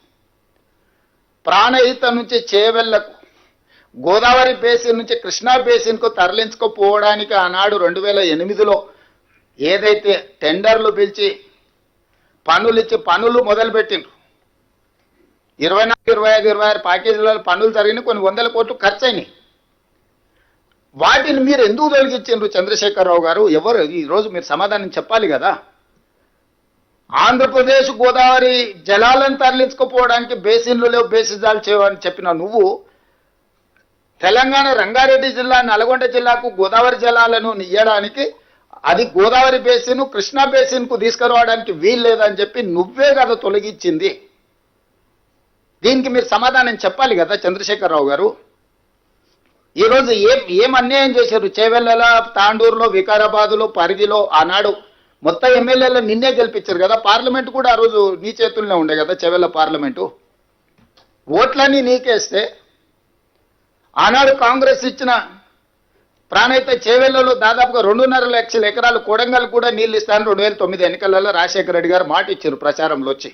ప్రాణహిత నుంచి చేవెళ్లకు, గోదావరి బేసిన్ నుంచి కృష్ణా బేసిన్కు తరలించుకోపోవడానికి ఆనాడు 2008లో ఏదైతే టెండర్లు పిలిచి పనులు మొదలుపెట్టిండ్రు. 24, 25, 26 ప్యాకేజీల పనులు జరిగిన కొన్ని 100 కోట్లు ఖర్చు అయినాయి. వాటిని మీరు ఎందుకు తొలగించారు చంద్రశేఖరరావు గారు? ఎవరు ఈరోజు మీరు సమాధానం చెప్పాలి కదా. ఆంధ్రప్రదేశ్ గోదావరి జలాలను తరలించుకుపోవడానికి బేసిన్లు లేవు, బేసిజాలు చేయవని చెప్పిన నువ్వు తెలంగాణ రంగారెడ్డి జిల్లా నల్గొండ జిల్లాకు గోదావరి జలాలను ఇయ్యడానికి అది గోదావరి బేసిన్ కృష్ణా బేసిన్కు తీసుకురావడానికి వీలు లేదని చెప్పి నువ్వే కదా తొలగించింది. దీనికి మీరు సమాధానం చెప్పాలి కదా చంద్రశేఖరరావు గారు. ఈరోజు ఏం అన్యాయం చేశారు? చేవెళ్ళ, తాండూరులో, వికారాబాదులో, పరిగిలో ఆనాడు మొత్తం ఎమ్మెల్యేలు నిన్నే గెలిపించారు కదా. పార్లమెంట్ కూడా ఆ రోజు నీ చేతుల్లోనే ఉండే కదా చేవెళ్ళ పార్లమెంటు. ఓట్లన్నీ నీకేస్తే ఆనాడు కాంగ్రెస్ ఇచ్చిన ప్రాణైతే చేవెళ్లలో దాదాపుగా 2.5 లక్షల ఎకరాలు కొడంగల్ కూడా నీళ్ళు ఇస్తాను 2009 ఎన్నికలలో రాజశేఖర రెడ్డి గారు మాట ఇచ్చారు ప్రచారంలో వచ్చి.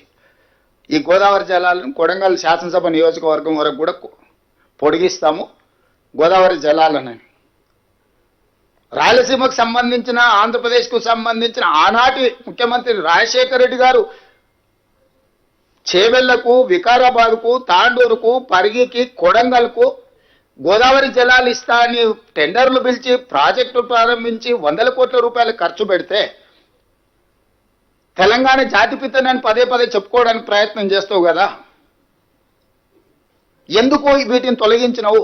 ఈ గోదావరి జలాలను కొడంగల్ శాసనసభ నియోజకవర్గం వరకు కూడా పొడిగిస్తాము గోదావరి జలాలని. రాయలసీమకు సంబంధించిన, ఆంధ్రప్రదేశ్కు సంబంధించిన ఆనాటి ముఖ్యమంత్రి రాజశేఖర రెడ్డి గారు చేవెళ్లకు, వికారాబాద్కు, తాండూరుకు, పరిగికి, కొడంగల్కు గోదావరి జలాలు ఇస్తా అని టెండర్లు పిలిచి ప్రాజెక్టులు ప్రారంభించి 100 కోట్ల రూపాయలు ఖర్చు పెడితే తెలంగాణ జాతిపితనని పదే పదే చెప్పుకోవడానికి ప్రయత్నం చేస్తావు కదా. ఎందుకు వీటిని తొలగించినవు?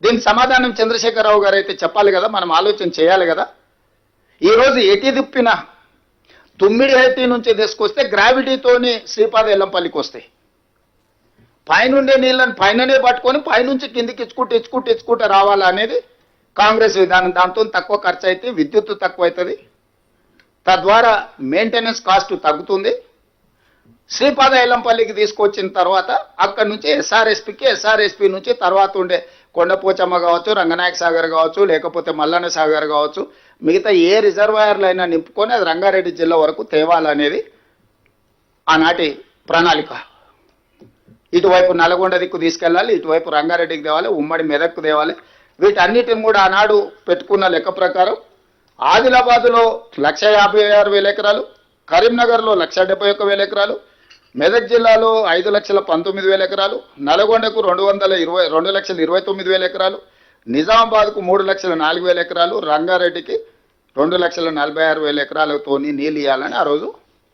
దీనికి సమాధానం చంద్రశేఖరరావు గారు అయితే చెప్పాలి కదా, మనం ఆలోచన చేయాలి కదా. ఈరోజు ఎటి దిప్పిన తుమ్మిడిహట్టి నుంచి తీసుకొస్తే గ్రావిటీతోని శ్రీపాద ఎల్లంపల్లికి వస్తాయి. పైనుండే నీళ్ళని పైననే పట్టుకొని పైనుంచి కిందికి ఇచ్చుకుంటూ రావాలా అనేది కాంగ్రెస్ విధానం. దాంతో తక్కువ ఖర్చు అయితే విద్యుత్తు తక్కువ అవుతుంది, తద్వారా మెయింటెనెన్స్ కాస్ట్ తగ్గుతుంది. శ్రీపాద ఎల్లంపల్లికి తీసుకొచ్చిన తర్వాత అక్కడి నుంచి ఎస్ఆర్ఎస్పి నుంచి తర్వాత ఉండే కొండపోచమ్మ కావచ్చు, రంగనాయక సాగర్ కావచ్చు, లేకపోతే మల్లన్న సాగర్ కావచ్చు, మిగతా ఏ రిజర్వాయర్లు అయినా నింపుకొని అది రంగారెడ్డి జిల్లా వరకు తేవాలనేది ఆనాటి ప్రణాళిక. ఇటువైపు నల్గొండ దిక్కు తీసుకెళ్ళాలి, ఇటువైపు రంగారెడ్డికి తేవాలి, ఉమ్మడి మెదక్కు తేవాలి. వీటన్నిటిని కూడా ఆనాడు పెట్టుకున్న లెక్క ప్రకారం ఆదిలాబాద్లో 1,56,000 ఎకరాలు, కరీంనగర్లో 1,71,000 ఎకరాలు, మెదక్ జిల్లాలో 5,19,000 ఎకరాలు, నల్గొండకు 2,29,000 ఎకరాలు, నిజామాబాద్కు 3,04,000 ఎకరాలు, రంగారెడ్డికి 2,46,000 ఎకరాలతో నీళ్ళు ఇవ్వాలని ఆ రోజు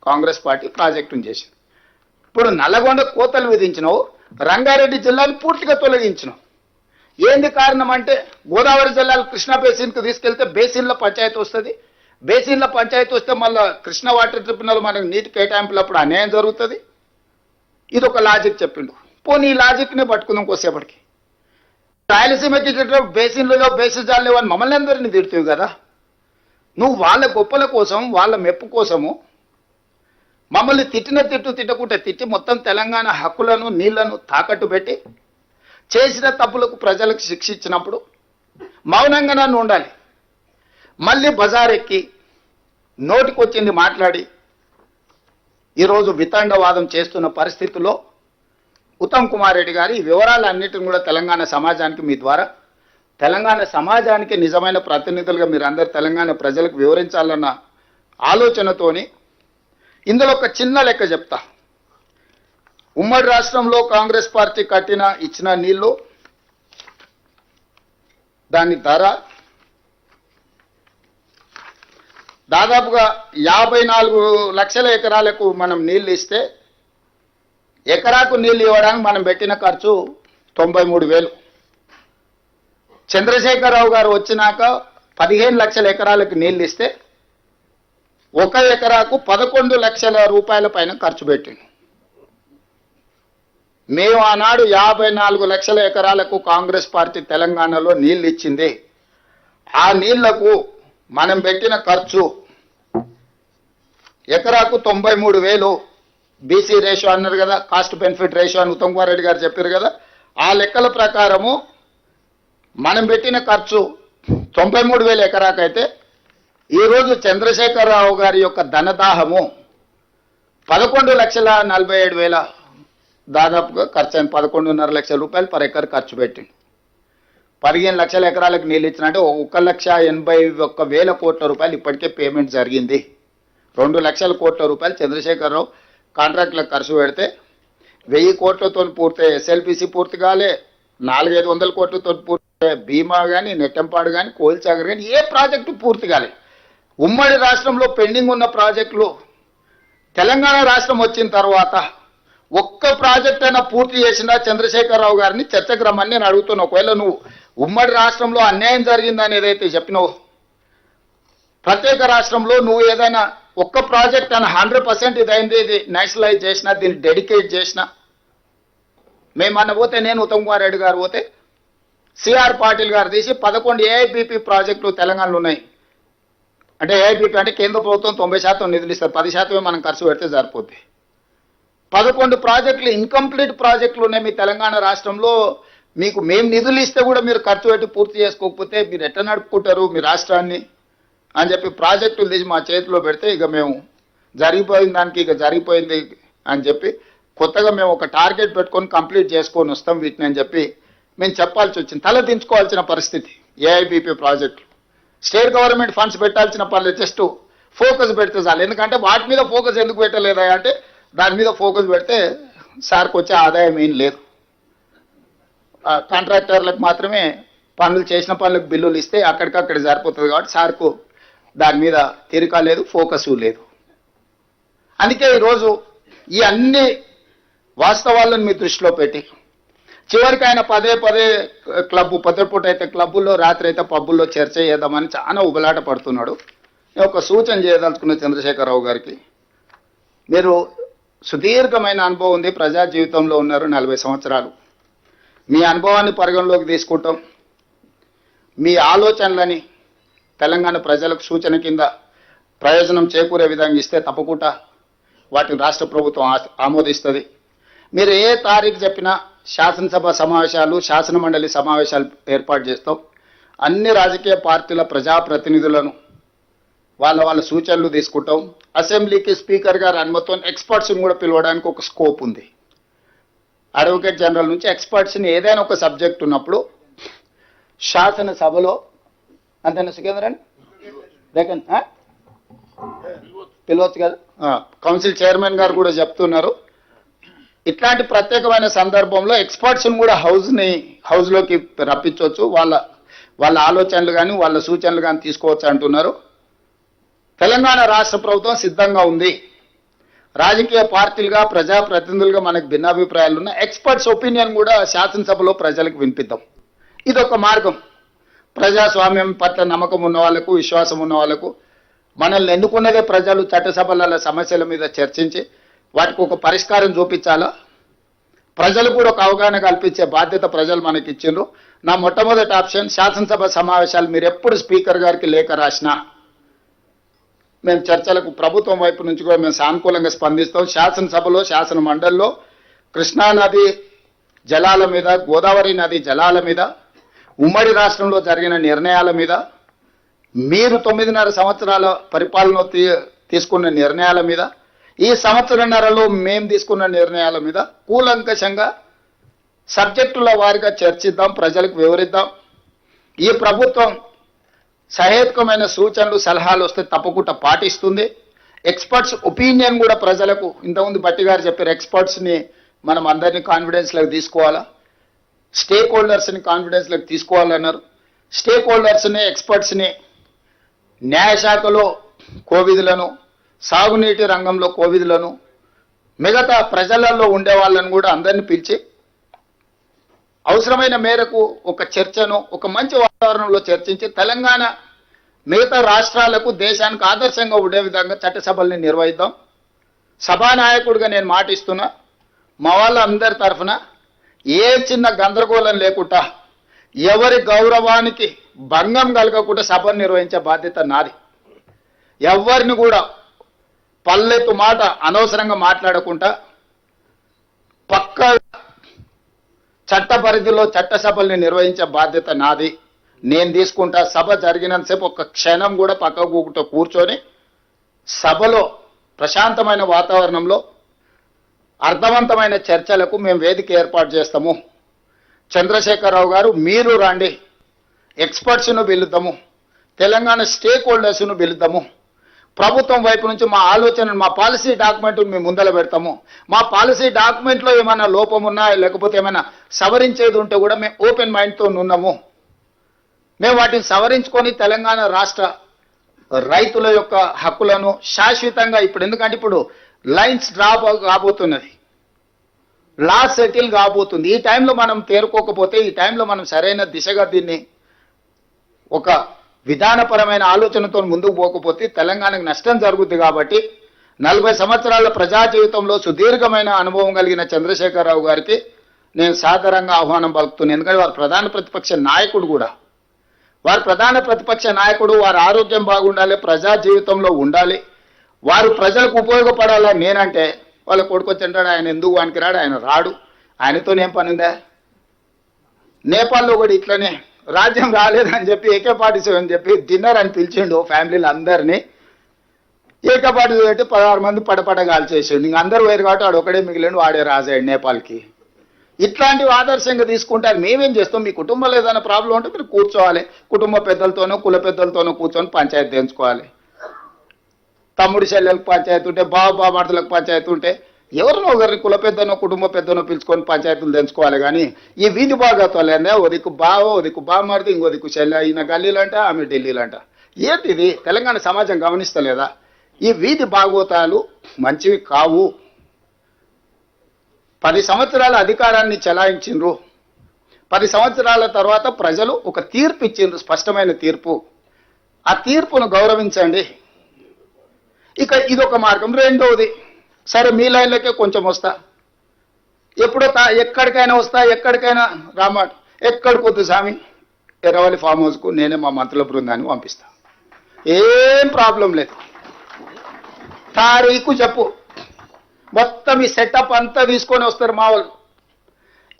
కాంగ్రెస్ పార్టీ ప్రాజెక్టును చేసింది. ఇప్పుడు నల్లగొండ కోతలు విధించినావు, రంగారెడ్డి జిల్లాను పూర్తిగా తొలగించినావు. ఏంది కారణం అంటే గోదావరి జిల్లాలు కృష్ణా బేసిన్కు తీసుకెళ్తే బేసిన్ల పంచాయతీ వస్తుంది, బేసిన్ల పంచాయతీ వస్తే మళ్ళీ కృష్ణా వాటర్ ట్రిబ్యునల్ మనకు నీటి కేటాయింపులప్పుడు అన్యాయం జరుగుతుంది. ఇది ఒక లాజిక్ చెప్పిండు. పోనీ ఈ లాజిక్నే పట్టుకుందాం కోసేపటికి. రాయలసీమకి బేసిన్లలో బేసిజాలు లేవని మమ్మల్ని అందరినీ తిడుతుంది కదా. నువ్వు వాళ్ళ గొప్పల కోసం, వాళ్ళ మెప్పు కోసము మమ్మల్ని తిట్టకుంటే తిట్టి మొత్తం తెలంగాణ హక్కులను, నీళ్లను తాకట్టు పెట్టి చేసిన తప్పులకు ప్రజలకు శిక్ష ఇచ్చినప్పుడు మౌనంగా నన్ను ఉండాలి. మళ్ళీ బజారెక్కి నోటికొచ్చింది మాట్లాడి ఈరోజు వితండవాదం చేస్తున్న పరిస్థితుల్లో ఉత్తమ్ కుమార్ రెడ్డి గారు ఈ వివరాలన్నిటిని కూడా తెలంగాణ సమాజానికి మీ ద్వారా, తెలంగాణ సమాజానికి నిజమైన ప్రతినిధులుగా మీరు అందరు తెలంగాణ ప్రజలకు వివరించాలన్న ఆలోచనతోని ఇందులో ఒక చిన్న లెక్క చెప్తా. ఉమ్మడి రాష్ట్రంలో కాంగ్రెస్ పార్టీ ఇచ్చిన నీళ్లు, దాని ధర దాదాపుగా 54 లక్షల ఎకరాలకు మనం నీళ్లు ఇస్తే ఎకరాకు నీళ్లు ఇవ్వడానికి మనం పెట్టిన ఖర్చు 93,000. చంద్రశేఖరరావు గారు వచ్చినాక 15 లక్షల ఎకరాలకు నీళ్లు ఇస్తే 1 ఎకరాకు 11 లక్షల రూపాయల పైన ఖర్చు పెట్టింది. మేము ఆనాడు 54 లక్షల ఎకరాలకు కాంగ్రెస్ పార్టీ తెలంగాణలో నీళ్లు ఇచ్చింది. ఆ నీళ్లకు మనం పెట్టిన ఖర్చు ఎకరాకు 93,000. బీసీ రేషియో అన్నారు కదా, కాస్ట్ బెనిఫిట్ రేషియో అని ఉత్తమ్ కుమార్ రెడ్డి గారు చెప్పారు కదా. ఆ లెక్కల ప్రకారము మనం పెట్టిన ఖర్చు 93,000 ఎకరాకైతే ఈరోజు చంద్రశేఖరరావు గారి యొక్క ధనదాహము 11,47,000 దాదాపుగా ఖర్చు అయింది. 11.5 లక్షల రూపాయలు పర్ ఎకర్ ఖర్చు పెట్టింది. 15 లక్షల ఎకరాలకు నీళ్ళు ఇచ్చినట్టే 1,81,000 కోట్ల రూపాయలు ఇప్పటికే పేమెంట్ జరిగింది. 2 లక్షల కోట్ల రూపాయలు చంద్రశేఖరరావు కాంట్రాక్టులకు ఖర్చు పెడితే 1000 కోట్లతో పూర్తి ఎస్ఎల్పిసి పూర్తి కాలే, 400-500 కోట్లతో పూర్తి భీమా కానీ, నెట్టంపాడు కానీ, కోల్చాగర్ కానీ ఏ ప్రాజెక్టు పూర్తి కాలే. ఉమ్మడి రాష్ట్రంలో పెండింగ్ ఉన్న ప్రాజెక్టులు తెలంగాణ రాష్ట్రం వచ్చిన తర్వాత ఒక్క ప్రాజెక్ట్ అయినా పూర్తి చేసినా చంద్రశేఖరరావు గారిని చర్చకు రమ్మని నేను అడుగుతున్నా. ఒకవేళ నువ్వు ఉమ్మడి రాష్ట్రంలో అన్యాయం జరిగిందని ఏదైతే చెప్పినావు, ప్రత్యేక రాష్ట్రంలో నువ్వు ఏదైనా ఒక్క ప్రాజెక్ట్ అని 100% ఇదైంది, ఇది నేషనలైజ్ చేసినా, దీన్ని డెడికేట్ చేసినా, మేమన్న పోతే, నేను ఉత్తమ్ కుమార్ రెడ్డి గారు పోతే, సిఆర్ పాటిల్ గారు తీసి 11 ఏఐబిపి ప్రాజెక్టులు తెలంగాణలో ఉన్నాయి. అంటే ఏఐబిపి అంటే కేంద్ర ప్రభుత్వం 90% నిధులు ఇస్తారు, 10% మనం ఖర్చు పెడితే సరిపోద్ది. 11 ప్రాజెక్టులు ఇన్కంప్లీట్ ప్రాజెక్టులు ఉన్నాయి మీ తెలంగాణ రాష్ట్రంలో. మీకు మేము నిధులు ఇస్తే కూడా మీరు ఖర్చు పెట్టి పూర్తి చేసుకోకపోతే మీరు ఎట్లా నడుపుకుంటారు మీ రాష్ట్రాన్ని అని చెప్పి ప్రాజెక్టులు తీసి మా చేతిలో పెడితే, ఇక మేము జరిగిపోయిన దానికి ఇక జరిగిపోయింది అని చెప్పి కొత్తగా మేము ఒక టార్గెట్ పెట్టుకొని కంప్లీట్ చేసుకొని వస్తాం వీటిని అని చెప్పి మేము చెప్పాల్సి వచ్చింది. తల దించుకోవాల్సిన పరిస్థితి. ఏఐబిపి ప్రాజెక్టులు స్టేట్ గవర్నమెంట్ ఫండ్స్ పెట్టాల్సిన పనులు జస్ట్ ఫోకస్ పెడితే చాలు. ఎందుకంటే వాటి మీద ఫోకస్ ఎందుకు పెట్టలేదా అంటే, దాని మీద ఫోకస్ పెడితే సార్కి వచ్చే ఆదాయం ఏం లేదు. కాంట్రాక్టర్లకు మాత్రమే పనులు చేసిన పనులకు బిల్లులు ఇస్తే అక్కడికక్కడ సరిపోతుంది కాబట్టి సార్కు దాని మీద తీరిక లేదు, ఫోకస్ లేదు. అందుకే ఈరోజు ఈ అన్ని వాస్తవాలను మీ దృష్టిలో పెట్టి చివరికి ఆయన పదే క్లబ్, పొద్దుపూట అయితే క్లబ్బుల్లో, రాత్రి అయితే పబ్బుల్లో చర్చ చేద్దామని చాలా ఉబలాట పడుతున్నాడు. నేను ఒక సూచన చేయదలుచుకున్న చంద్రశేఖరరావు గారికి, మీరు సుదీర్ఘమైన అనుభవం ఉంది, ప్రజా జీవితంలో ఉన్నారు, 40 సంవత్సరాలు. మీ అనుభవాన్ని పరిగణలోకి తీసుకుంటాం, మీ ఆలోచనలని తెలంగాణ ప్రజలకు సూచన కింద ప్రయోజనం చేకూరే విధంగా ఇస్తే తప్పకుండా వాటిని రాష్ట్ర ప్రభుత్వం ఆమోదిస్తుంది. మీరు ఏ తారీఖు చెప్పినా శాసనసభ సమావేశాలు, శాసన మండలి సమావేశాలు ఏర్పాటు చేస్తాం. అన్ని రాజకీయ పార్టీల ప్రజాప్రతినిధులను వాళ్ళ సూచనలు తీసుకుంటాం. అసెంబ్లీకి స్పీకర్ గారు అనుమతితో ఎక్స్పర్ట్స్ని కూడా పిలవడానికి ఒక స్కోప్ ఉంది. అడ్వకేట్ జనరల్ నుంచి ఎక్స్పర్ట్స్ని ఏదైనా ఒక సబ్జెక్ట్ ఉన్నప్పుడు శాసనసభలో, అంతేనా సుఖేంద్రన్ పిలవచ్చు కదా, కౌన్సిల్ చైర్మన్ గారు కూడా చెప్తున్నారు. ఇట్లాంటి ప్రత్యేకమైన సందర్భంలో ఎక్స్పర్ట్స్ని కూడా హౌస్లోకి రప్పించవచ్చు, వాళ్ళ ఆలోచనలు కానీ వాళ్ళ సూచనలు కానీ తీసుకోవచ్చు అంటున్నారు. తెలంగాణ రాష్ట్ర ప్రభుత్వం సిద్ధంగా ఉంది. రాజకీయ పార్టీలుగా, ప్రజాప్రతినిధులుగా మనకు భిన్నాభిప్రాయాలు ఉన్న ఎక్స్పర్ట్స్ ఒపీనియన్ కూడా శాసనసభలో ప్రజలకు వినిపిద్దాం. ఇదొక మార్గం. ప్రజాస్వామ్యం పట్ల నమ్మకం ఉన్న వాళ్ళకు, విశ్వాసం ఉన్న వాళ్ళకు, మనల్ని ఎన్నుకున్నదే ప్రజలు, చట్టసభల సమస్యల మీద చర్చించి వాటికి ఒక పరిష్కారం చూపించాలా, ప్రజలు కూడా ఒక అవగాహన కల్పించే బాధ్యత ప్రజలు మనకి ఇచ్చిండ్రు. నా మొట్టమొదటి ఆప్షన్ శాసనసభ సమావేశాలు. మీరు ఎప్పుడు స్పీకర్ గారికి లేఖ రాసినా మేము చర్చలకు ప్రభుత్వం వైపు నుంచి కూడా మేము సానుకూలంగా స్పందిస్తాం. శాసనసభలో, శాసన మండలిలో కృష్ణానది జలాల మీద, గోదావరి నది జలాల మీద, ఉమ్మడి రాష్ట్రంలో జరిగిన నిర్ణయాల మీద, మీరు 9.5 సంవత్సరాల పరిపాలన తీసుకున్న నిర్ణయాల మీద, ఈ సంవత్సరన్నరలో మేము తీసుకున్న నిర్ణయాల మీద కూలంకషంగా సబ్జెక్టుల వారిగా చర్చిద్దాం, ప్రజలకు వివరిద్దాం. ఈ ప్రభుత్వం సహేతుకమైన సూచనలు, సలహాలు వస్తే తప్పకుండా పాటిస్తుంది. ఎక్స్పర్ట్స్ ఒపీనియన్ కూడా ప్రజలకు, ఇంతకుముందు బట్టి గారు చెప్పారు, ఎక్స్పర్ట్స్ని మనం అందరినీ కాన్ఫిడెన్స్లోకి తీసుకోవాలా, స్టేక్ హోల్డర్స్ని కాన్ఫిడెన్స్లోకి తీసుకోవాలన్నారు. స్టేక్ హోల్డర్స్ని, ఎక్స్పర్ట్స్ని, న్యాయశాఖలో కోవిధులను, సాగునీటి రంగంలో కోవిధులను, మిగతా ప్రజలలో ఉండే వాళ్ళని కూడా అందరినీ పిలిచి అవసరమైన మేరకు ఒక చర్చను ఒక మంచి వాతావరణంలో చర్చించి తెలంగాణ మిగతా రాష్ట్రాలకు, దేశానికి ఆదర్శంగా ఉండే విధంగా చట్టసభల్ని నిర్వహిద్దాం. సభానాయకుడిగా నేను మాటిస్తున్నా, మా వాళ్ళందరి తరఫున ఏ చిన్న గందరగోళం లేకుండా, ఎవరి గౌరవానికి భంగం కలగకుండా సభను నిర్వహించే బాధ్యత నాది. ఎవరిని కూడా పల్లెత్తు మాట అనవసరంగా మాట్లాడకుండా పక్క చట్ట పరిధిలో చట్టసభల్ని నిర్వహించే బాధ్యత నాది. నేను తీసుకుంటా. సభ జరిగినంతసేపు ఒక్క క్షణం కూడా పక్కకు కూర్చొని సభలో ప్రశాంతమైన వాతావరణంలో అర్థవంతమైన చర్చలకు మేము వేదిక ఏర్పాటు చేస్తాము. చంద్రశేఖరరావు గారు, మీరు రండి, ఎక్స్పర్ట్స్ను పిలుద్దాము, తెలంగాణ స్టేక్ హోల్డర్స్ను పిలుద్దాము, ప్రభుత్వం వైపు నుంచి మా ఆలోచన, మా పాలసీ డాక్యుమెంట్ మేము ముందర పెడతాము. మా పాలసీ డాక్యుమెంట్లో ఏమైనా లోపం ఉన్నా, లేకపోతే ఏమైనా సవరించేది ఉంటే కూడా మేము ఓపెన్ మైండ్తో ఉన్నాము. మేము వాటిని సవరించుకొని తెలంగాణ రాష్ట్ర రైతుల యొక్క హక్కులను శాశ్వతంగా ఇప్పుడు ఎందుకంటే ఇప్పుడు లైన్స్ డ్రాప్ కాబోతున్నది, లా సెటిల్ కాబోతుంది. ఈ టైంలో మనం తేరుకోకపోతే, ఈ టైంలో మనం సరైన దిశగా దీన్ని ఒక విధానపరమైన ఆలోచనతో ముందుకు పోకపోతే తెలంగాణకు నష్టం జరుగుతుంది. కాబట్టి 40 సంవత్సరాల ప్రజా జీవితంలో సుదీర్ఘమైన అనుభవం కలిగిన చంద్రశేఖరరావు గారికి నేను సాదరంగా ఆహ్వానం పలుకుతున్నాను. ఎందుకంటే వారు ప్రధాన ప్రతిపక్ష నాయకుడు కూడా, వారు ప్రధాన ప్రతిపక్ష నాయకుడు, వారి ఆరోగ్యం బాగుండాలి, ప్రజా జీవితంలో ఉండాలి, వారు ప్రజలకు ఉపయోగపడాలని నేనంటే వాళ్ళ కొడుకు వచ్చింటాడు, ఆయన ఎందుకు వానికి రాడు, ఆయన రాడు, ఆయనతోనేం పని ఉందా? నేపాల్లో కూడా ఇట్లనే రాజ్యం రాలేదని చెప్పి AK-47 అని చెప్పి డిన్నర్ అని పిలిచిండు ఫ్యామిలీలు అందరినీ. AK-47 పెట్టి 16 మంది పడపడగాలు చేసిండు. ఇంక అందరూ వేరు కాబట్టి వాడు ఒకడే మిగిలిండు, వాడే రాజాడు నేపాల్కి. ఇట్లాంటివి ఆదర్శంగా తీసుకుంటారు. మేమేం చేస్తాం, మీ కుటుంబంలో ఏదైనా ప్రాబ్లం ఉంటే మీరు కూర్చోవాలి, కుటుంబ పెద్దలతోనో కుల పెద్దలతోనో కూర్చొని పంచాయతీ తెంచుకోవాలి. తమ్ముడి చెల్లెలకు పంచాయతీ ఉంటే, బాబామర్దులకు పంచాయతీ ఉంటే ఎవరినో ఒకరిని కుల పెద్దనో కుటుంబ పెద్దనో పిలుచుకొని పంచాయతీలు తెంచుకోవాలి. కానీ ఈ వీధి భాగత్వాలనే ఓ దిక్కు బావ, ఓ దిక్కు బామర్ది, ఇంకో దిక్కు చెల్లె, ఈయన గల్లీలంట ఆమె ఢిల్లీలంట. ఏంటి ఇది? తెలంగాణ సమాజం గమనిస్తలేదా? ఈ వీధి భాగవతాలు మంచివి కావు. 10 సంవత్సరాల అధికారాన్ని చెలాయించిండ్రు, 10 సంవత్సరాల తర్వాత ప్రజలు ఒక తీర్పు ఇచ్చిండ్రు, స్పష్టమైన తీర్పు. ఆ తీర్పును గౌరవించండి. ఇక ఇదొక మార్గం. రెండవది, సరే మీ లైన్లకే కొంచెం వస్తా, ఎప్పుడో ఎక్కడికైనా వస్తా, ఎక్కడికైనా రామాట, ఎక్కడికి వద్దు స్వామి, ఎర్రవల్లి ఫామ్ హౌస్కు నేనే మా మంత్రుల బృందాన్ని పంపిస్తా, ఏం ప్రాబ్లం లేదు. తారీఖు చెప్పు, మొత్తం ఈ సెటప్ అంతా తీసుకొని వస్తారు మా వాళ్ళు.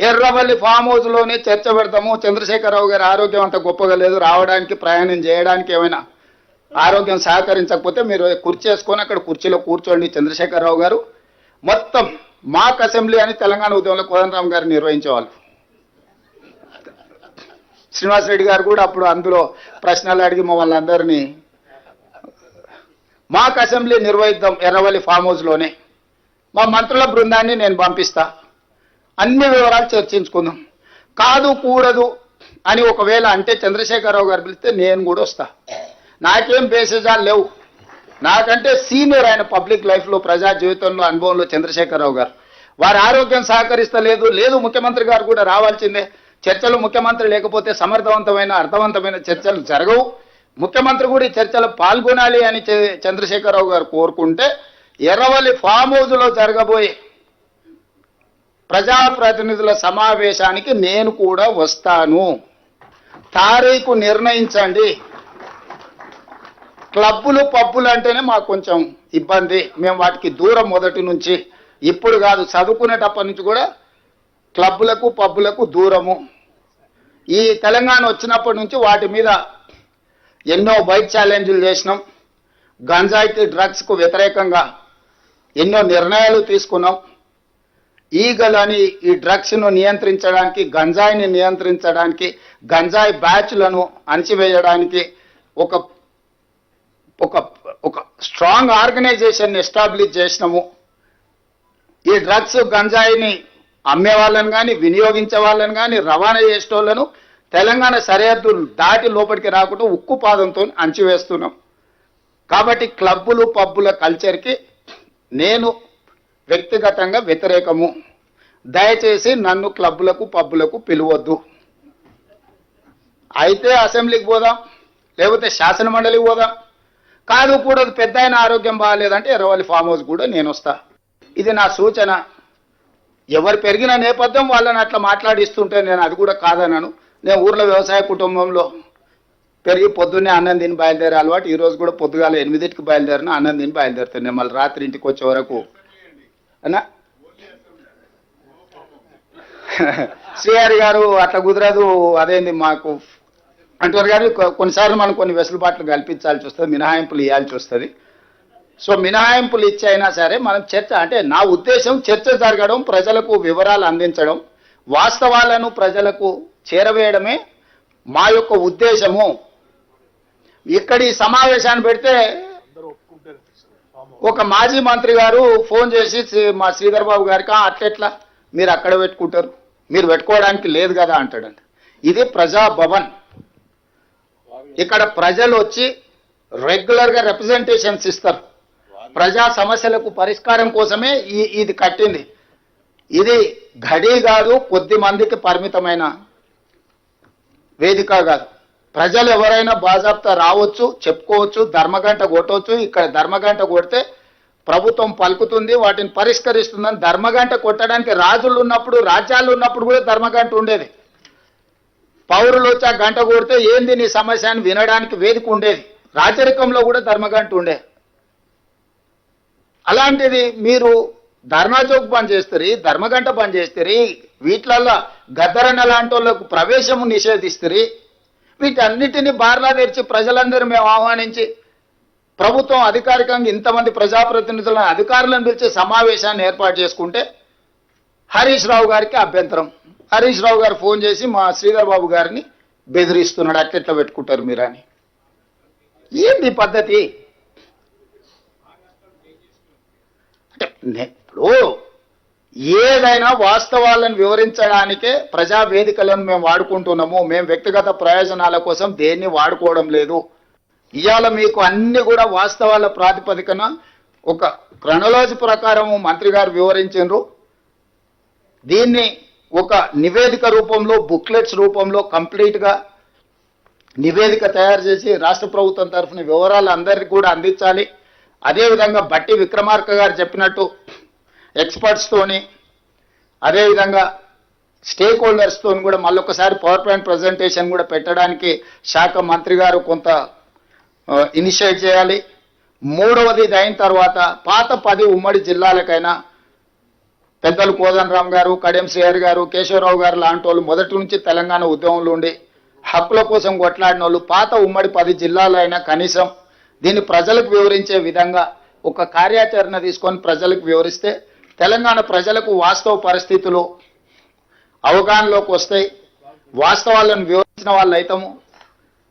ఎర్రవల్లి ఫామ్ హౌస్లోనే చర్చ పెడతాము. చంద్రశేఖరరావు గారి ఆరోగ్యం అంత గొప్పగా లేదు, రావడానికి ప్రయాణం చేయడానికి ఏమైనా ఆరోగ్యం సహకరించకపోతే మీరు కుర్చీ వేసుకొని అక్కడ కుర్చీలో కూర్చోండి. చంద్రశేఖరరావు గారు మొత్తం మాక్ అసెంబ్లీ అని తెలంగాణ ఉద్యమంలో కోదండరామ్ గారు నిర్వహించేవాళ్ళు. శ్రీనివాసరెడ్డి గారు కూడా అప్పుడు అందులో ప్రశ్నలు అడిగి మమ్మల్ని అందరినీ మాక్ అసెంబ్లీ నిర్వహిద్దాం ఎర్రవల్లి ఫామ్ హౌస్లోనే, మా మంత్రుల బృందాన్ని నేను పంపిస్తా, అన్ని వివరాలు చర్చించుకుందాం. కాదు కూడదు అని ఒకవేళ అంటే చంద్రశేఖరరావు గారు పిలిస్తే నేను కూడా వస్తా. నాకేం బేసిజాలు లేవు, నాకంటే సీనియర్ ఆయన పబ్లిక్ లైఫ్లో ప్రజా జీవితంలో అనుభవంలో చంద్రశేఖరరావు గారు. వారి ఆరోగ్యం సహకరిస్తలేదు, లేదు ముఖ్యమంత్రి గారు కూడా రావాల్సిందే. చర్చలు ముఖ్యమంత్రి లేకపోతే సమర్థవంతమైన అర్థవంతమైన చర్చలు జరగవు. ముఖ్యమంత్రి కూడా ఈ చర్చలు పాల్గొనాలి అని చంద్రశేఖరరావు గారు కోరుకుంటే ఎర్రవల్లి ఫామ్ హౌస్లో జరగబోయే ప్రజాప్రతినిధుల సమావేశానికి నేను కూడా వస్తాను. తారీఖు నిర్ణయించండి. క్లబ్బులు పబ్బులు అంటేనే మాకు కొంచెం ఇబ్బంది, మేము వాటికి దూరం మొదటి నుంచి, ఇప్పుడు కాదు చదువుకునేటప్పటి నుంచి కూడా క్లబ్బులకు పబ్బులకు దూరము. ఈ తెలంగాణ వచ్చినప్పటి నుంచి వాటి మీద ఎన్నో బైక్ ఛాలెంజ్లు చేసినాం, గంజాయికి డ్రగ్స్కు వ్యతిరేకంగా ఎన్నో నిర్ణయాలు తీసుకున్నాం. ఈగలని ఈ డ్రగ్స్ను నియంత్రించడానికి, గంజాయిని నియంత్రించడానికి, గంజాయి బ్యాచ్లను అణచివేయడానికి ఒక ఒక ఒక స్ట్రాంగ్ ఆర్గనైజేషన్ ఎస్టాబ్లిష్ చేసినాము. ఈ డ్రగ్స్ గంజాయిని అమ్మే వాళ్ళని కానీ, వినియోగించే వాళ్ళని కానీ, రవాణా చేసేటోళ్లను తెలంగాణ సరిహద్దులు దాటి లోపలికి రాకుండా ఉక్కు పాదంతో అణచివేస్తున్నాం. కాబట్టి క్లబ్బులు పబ్బుల కల్చర్కి నేను వ్యక్తిగతంగా వ్యతిరేకము. దయచేసి నన్ను క్లబ్బులకు పబ్బులకు పిలవద్దు. అయితే అసెంబ్లీకి పోదాం, లేకపోతే శాసన మండలికి పోదాం. కాదు కూడా పెద్ద ఆయన ఆరోగ్యం బాగాలేదంటే ఎర్రవల్లి ఫామ్ హౌస్ కూడా నేను వస్తా. ఇది నా సూచన. ఎవరు పెరిగిన నేపథ్యం వాళ్ళని అట్లా మాట్లాడిస్తుంటే నేను అది కూడా కాదన్నాను. నేను ఊర్లో వ్యవసాయ కుటుంబంలో పెరిగి పొద్దున్నే అన్నం తిని బయలుదేరే అలవాటు. ఈరోజు కూడా పొద్దుగాల 8కి బయలుదేరిన అన్నం తిని బయలుదేరుతాను. నేను మళ్ళీ రాత్రి ఇంటికి వచ్చే వరకు అన్నా శ్రీహరి గారు అట్లా కుదరదు, అదేంది మాకు అంటారు. కానీ కొన్నిసార్లు మనం కొన్ని వెసులుబాట్లు కల్పించాల్సి వస్తుంది, మినహాయింపులు ఇవ్వాల్సి వస్తుంది. సో మినహాయింపులు ఇచ్చి అయినా సరే మనం చర్చ, అంటే నా ఉద్దేశం చర్చ జరగడం, ప్రజలకు వివరాలు అందించడం, వాస్తవాలను ప్రజలకు చేరవేయడమే మా యొక్క ఉద్దేశము. ఇక్కడి సమావేశాన్ని పెడితే ఒక మాజీ మంత్రి గారు ఫోన్ చేసి మా శ్రీధర్ బాబు గారికి అట్లెట్లా మీరు అక్కడ పెట్టుకుంటారు, మీరు పెట్టుకోవడానికి లేదు కదా అంటాడంట. ఇది ప్రజాభవన్. ఇక్కడ ప్రజలు వచ్చి రెగ్యులర్గా రిప్రజెంటేషన్స్ ఇస్తారు. ప్రజా సమస్యలకు పరిష్కారం కోసమే ఇది కట్టింది. ఇది ఘడి కాదు, కొద్ది మందికి పరిమితమైన వేదిక కాదు. ప్రజలు ఎవరైనా బాజాబ్తా రావచ్చు, చెప్పుకోవచ్చు, ధర్మగంట కొట్టవచ్చు. ఇక్కడ ధర్మగంట కొడితే ప్రభుత్వం పలుకుతుంది, వాటిని పరిష్కరిస్తుందని. ధర్మగంట కొట్టడానికి రాజులు ఉన్నప్పుడు, రాజ్యాలు ఉన్నప్పుడు కూడా ధర్మగంట ఉండేది. పౌరులు వచ్చి ఆ గంట కొడితే ఏంది నీ సమస్య అని వినడానికి వేదిక ఉండేది. రాచరికంలో కూడా ధర్మగంట ఉండే. అలాంటిది మీరు ధర్నా చౌక్ బంద్ చేస్తారు, ధర్మగంట బంద్ చేస్తారు, వీటిలల్లో గద్దరన్న లాంటి వాళ్ళకు ప్రవేశము నిషేధిస్తారు. వీటన్నిటిని బార్లా తెరిచి ప్రజలందరూ మేము ఆహ్వానించి ప్రభుత్వం అధికారికంగా ఇంతమంది ప్రజాప్రతినిధులను, అధికారులను పిలిచే సమావేశాన్ని ఏర్పాటు చేసుకుంటే హరీష్ రావు గారికి అభ్యంతరం. హరీష్ రావు గారు ఫోన్ చేసి మా శ్రీధర్ బాబు గారిని బెదిరిస్తున్నాడు, అట్లెట్లా పెట్టుకుంటారు మీరు అని. ఏంది పద్ధతి? అంటే ఇప్పుడు ఏదైనా వాస్తవాలను వివరించడానికే ప్రజా వేదికలను మేము వాడుకుంటున్నాము. మేము వ్యక్తిగత ప్రయోజనాల కోసం దేన్ని వాడుకోవడం లేదు. ఇవాళ మీకు అన్ని కూడా వాస్తవాల ప్రాతిపదికన ఒక క్రొనాలజీ ప్రకారం మంత్రి గారు వివరించారు. దీన్ని ఒక నివేదిక రూపంలో, బుక్లెట్స్ రూపంలో కంప్లీట్గా నివేదిక తయారు చేసి రాష్ట్ర ప్రభుత్వం తరఫున వివరాలు అందరికీ కూడా అందించాలి. అదేవిధంగా బట్టి విక్రమార్క గారు చెప్పినట్టు ఎక్స్పర్ట్స్తోని, అదేవిధంగా స్టేక్ హోల్డర్స్తో కూడా మళ్ళొకసారి పవర్ పాయింట్ ప్రజెంటేషన్ కూడా పెట్టడానికి శాఖ మంత్రి గారు కొంత ఇనిషియేట్ చేయాలి. మూడవది ఇది అయిన తర్వాత పాత 10 ఉమ్మడి జిల్లాలకైనా పెద్దలు కోదండరామ్ గారు, కడియం శ్రీహరి గారు, కేశవరావు గారు లాంటి వాళ్ళు మొదటి నుంచి తెలంగాణ ఉద్యమంలో ఉండి హక్కుల కోసం కొట్లాడిన వాళ్ళు పాత ఉమ్మడి 10 జిల్లాలైనా కనీసం దీన్ని ప్రజలకు వివరించే విధంగా ఒక కార్యాచరణ తీసుకొని ప్రజలకు వివరిస్తే తెలంగాణ ప్రజలకు వాస్తవ పరిస్థితులు అవగాహనలోకి వస్తాయి. వాస్తవాలను వివరించిన వాళ్ళు అయితాము.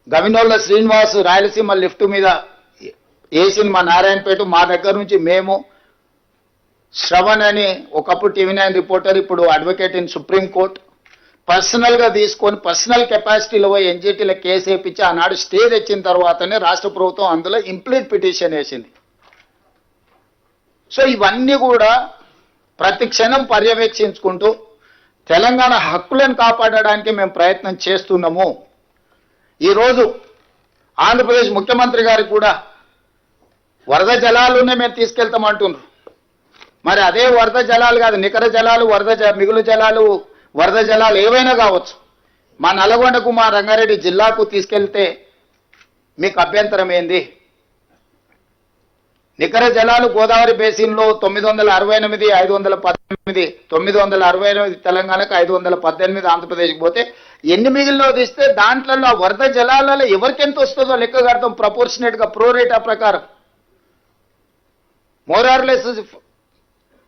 గవినోళ్ళ శ్రీనివాస్ రాయలసీమ లిఫ్ట్ మీద వేసిన మా నారాయణపేట, మా దగ్గర నుంచి మేము శ్రవణ్ అని ఒకప్పుడు TV9 రిపోర్టర్, ఇప్పుడు అడ్వకేట్ ఇన్ సుప్రీం కోర్ట్, పర్సనల్గా తీసుకొని పర్సనల్ కెపాసిటీలో పోయి ఎన్జిటీలో కేసు వేయించి ఆనాడు స్టే తెచ్చిన తర్వాతనే రాష్ట్ర ప్రభుత్వం అందులో ఇంప్లీట్ పిటిషన్ వేసింది. సో ఇవన్నీ కూడా ప్రతి క్షణం పర్యవేక్షించుకుంటూ తెలంగాణ హక్కులను కాపాడడానికి మేము ప్రయత్నం చేస్తున్నాము. ఈరోజు ఆంధ్రప్రదేశ్ ముఖ్యమంత్రి గారికి కూడా వరద జలాలునే మేము తీసుకెళ్తామంటున్నారు. మరి అదే వరద జలాలు కాదు, నికర జలాలు, మిగులు జలాలు, వరద జలాలు ఏవైనా కావచ్చు, మా నల్గొండకు, మా రంగారెడ్డి జిల్లాకు తీసుకెళ్తే మీకు అభ్యంతరం ఏంది? నికర జలాలు గోదావరి బేసిన్లో 968, 518, 968 తెలంగాణకు, 518 ఆంధ్రప్రదేశ్కి పోతే ఎన్ని మిగిలినో తీస్తే దాంట్లో ఆ వరద జలాలలో ఎవరికెంత వస్తుందో లెక్క కడతాం ప్రపోర్షనేట్గా, ప్రోరేటా ప్రకారం. మోరార్లెస్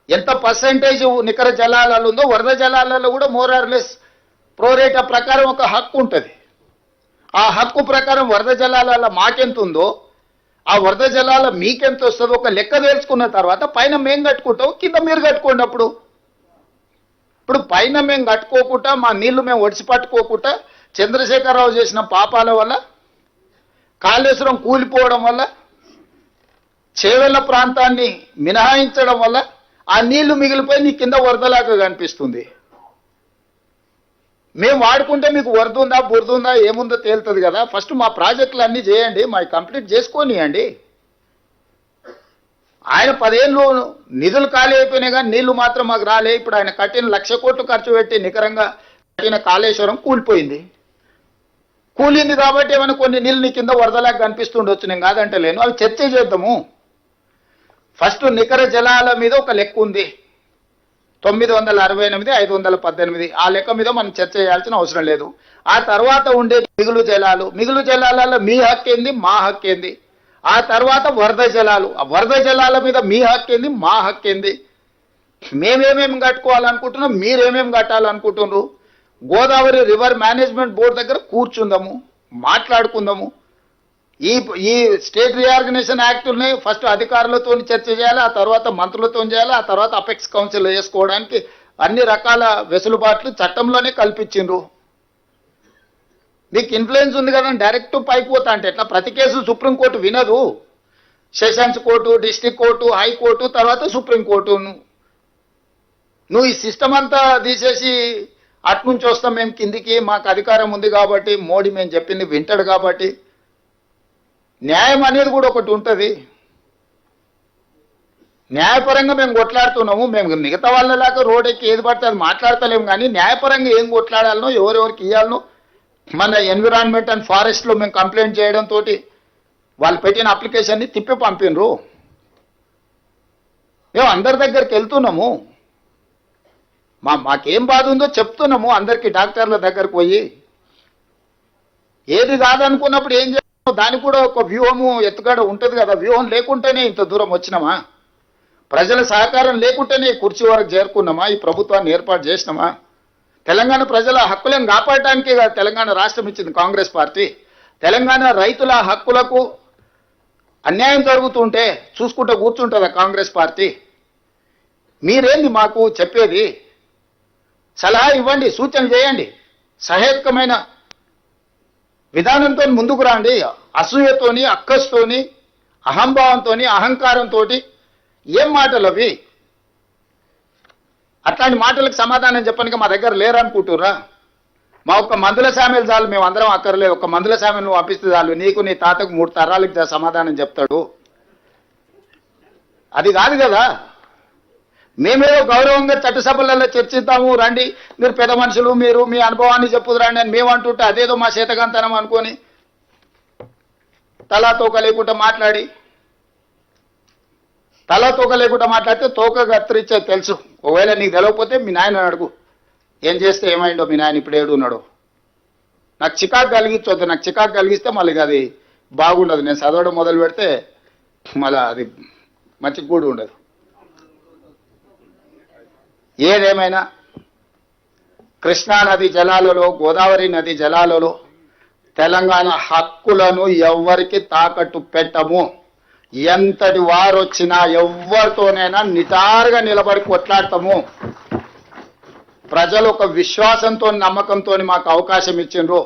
ఎంత పర్సెంటేజ్ నికర జలాలలో ఉందో వరద జలాలలో కూడా మోరార్లెస్ ప్రోరేటా ప్రకారం ఒక హక్కు ఉంటుంది. ఆ హక్కు ప్రకారం వరద జలాలలో మాకెంత ఉందో ఆ వరద జలాల మీకెంత వస్తుందో ఒక లెక్క తెలుసుకున్న తర్వాత పైన మేము కట్టుకుంటాం, కింద మీరు కట్టుకోండి. ఇప్పుడు పైన మేము కట్టుకోకుండా, మా నీళ్లు మేము ఒడిసి పట్టుకోకుండా, చంద్రశేఖరరావు చేసిన పాపాల వల్ల, కాళేశ్వరం కూలిపోవడం వల్ల, చేవెళ్ల ప్రాంతాన్ని మినహాయించడం వల్ల ఆ నీళ్లు మిగిలిపోయి నీ కింద వరదలాగా కనిపిస్తుంది. మేము వాడుకుంటే మీకు వరద ఉందా, బురద ఉందా, ఏముందో తేలుతుంది కదా. ఫస్ట్ మా ప్రాజెక్టులు అన్నీ చేయండి, మా కంప్లీట్ చేసుకోనియండి. ఆయన 10 ఏళ్ళు నిధులు ఖాళీ అయిపోయినాయి కానీ నీళ్లు మాత్రం మాకు రాలే. ఇప్పుడు ఆయన కట్టిన 1,00,000 కోట్లు ఖర్చు పెట్టి నికరంగా కట్టిన కాళేశ్వరం కూలిపోయింది. కూలింది కాబట్టి ఏమైనా కొన్ని నీళ్ళు కింద వరదలాగా కనిపిస్తుండొచ్చు, నేను కాదంటే లేను. అవి చర్చ చేద్దాము. ఫస్ట్ నికర జలాల మీద ఒక లెక్క ఉంది, 968, 518. ఆ లెక్క మీద మనం చర్చ చేయాల్సిన అవసరం లేదు. ఆ తర్వాత ఉండే మిగులు జలాలలో మీ హక్కు ఏంది, మా హక్కు ఏంది. ఆ తర్వాత వరద జలాలు, ఆ వరద జలాల మీద మీ హక్కు ఏంది, మా హక్కు ఏంది. మేమేమేమి కట్టుకోవాలనుకుంటున్నాం, మీరేమేమి కట్టాలనుకుంటున్నారు. గోదావరి రివర్ మేనేజ్మెంట్ బోర్డు దగ్గర కూర్చుందాము, మాట్లాడుకుందాము. ఈ స్టేట్ రీఆర్గనైజేషన్ యాక్ట్ని ఫస్ట్ అధికారులతో చర్చ చేయాలి, ఆ తర్వాత మంత్రులతో చేయాలి, ఆ తర్వాత అపెక్స్ కౌన్సిల్ చేసుకోవడానికి అన్ని రకాల వెసులుబాట్లు చట్టంలోనే కల్పించిండ్రు. మీకు ఇన్ఫ్లుయెన్స్ ఉంది కదా డైరెక్ట్ పైకి పోతా అంటే ఎట్లా? ప్రతి కేసు సుప్రీంకోర్టు వినదు. Sessions court, district court, high court, తర్వాత సుప్రీంకోర్టు. నువ్వు ఈ సిస్టమ్ అంతా తీసేసి అట్నుంచి వస్తాం మేము కిందికి, మాకు అధికారం ఉంది కాబట్టి, మోడీ మేము చెప్పింది వింటాడు కాబట్టి. న్యాయం అనేది కూడా ఒకటి ఉంటుంది. న్యాయపరంగా మేము కొట్లాడుతున్నాము. మేము మిగతా వాళ్ళలాగా రోడ్ ఎక్కి ఏది పడితే అది మాట్లాడతలేము, కానీ న్యాయపరంగా ఏం కొట్లాడాలనో, ఎవరెవరికి ఇవ్వాలనో, మన ఎన్విరాన్మెంట్ అండ్ ఫారెస్ట్లో మేము కంప్లైంట్ చేయడంతో వాళ్ళు పెట్టిన అప్లికేషన్ని తిప్పి పంపినరు. మేము అందరి దగ్గరికి వెళ్తున్నాము. మాకేం బాధ ఉందో చెప్తున్నాము అందరికీ, డాక్టర్ల దగ్గరకు పోయి. ఏది కాదనుకున్నప్పుడు ఏం చేస్తాము? దానికి కూడా ఒక వ్యూహము ఎత్తుగడ ఉంటుంది కదా. వ్యూహం లేకుంటేనే ఇంత దూరం వచ్చినామా? ప్రజల సహకారం లేకుంటేనే కుర్చీ వరకు చేరుకున్నామా? ఈ ప్రభుత్వాన్ని ఏర్పాటు చేసినామా? తెలంగాణ ప్రజల హక్కులను కాపాడటానికే కదా తెలంగాణ రాష్ట్రం ఇచ్చింది కాంగ్రెస్ పార్టీ. తెలంగాణ రైతుల హక్కులకు అన్యాయం జరుగుతుంటే చూసుకుంటూ కూర్చుంటుందా కాంగ్రెస్ పార్టీ? మీరేంది మాకు చెప్పేది? సలహా ఇవ్వండి, సూచన చేయండి, సహేతుకమైన విధానంతో ముందుకు రండి. అసూయతోని, అక్కస్తోని, అహంభావంతో, అహంకారంతో ఏం మాటలు అవి? అట్లాంటి మాటలకు సమాధానం చెప్పడానికి మా దగ్గర లేరనుకుంటురా? మా ఒక్క మందుల సామెలు చాలు, మేము అందరం అక్కర్లేదు. ఒక మందుల సామెలు నువ్వు పంపిస్తే చాలు, నీకు నీ తాతకు 3 తరాలకు సమాధానం చెప్తాడు. అది కాదు కదా. మేమేదో గౌరవంగా చట్టసభలలో చర్చిద్దాము, రండి మీరు పెద్ద మనుషులు, మీరు మీ అనుభవాన్ని చెప్పుదు రండి అని మేము అంటుంటే అదేదో మా చేతకంతనం అనుకొని తలా తోక లేకుండా మాట్లాడితే తోక కత్తిరించే తెలుసు. ఒకవేళ నీకు తెలవకపోతే మీ నాయన అడుగు, ఏం చేస్తే ఏమైండో మీ నాయన ఇప్పుడు ఏడున్నాడు. నాకు చికాకు కలిగించొద్దు. నాకు చికాకు కలిగిస్తే మళ్ళీ అది బాగుండదు. నేను చదవడం మొదలు పెడితే మళ్ళీ అది మంచి కూడా ఉండదు. ఏదేమైనా కృష్ణా నది జలాలలో, గోదావరి నది జలాలలో తెలంగాణ హక్కులను ఎవ్వరికి తాకట్టు పెట్టము. ఎంతటి వారు వచ్చినా ఎవరితోనైనా నిటారుగా నిలబడి కొట్లాడతాము. ప్రజలు ఒక విశ్వాసంతో, నమ్మకంతో మాకు అవకాశం ఇచ్చిండ్రు.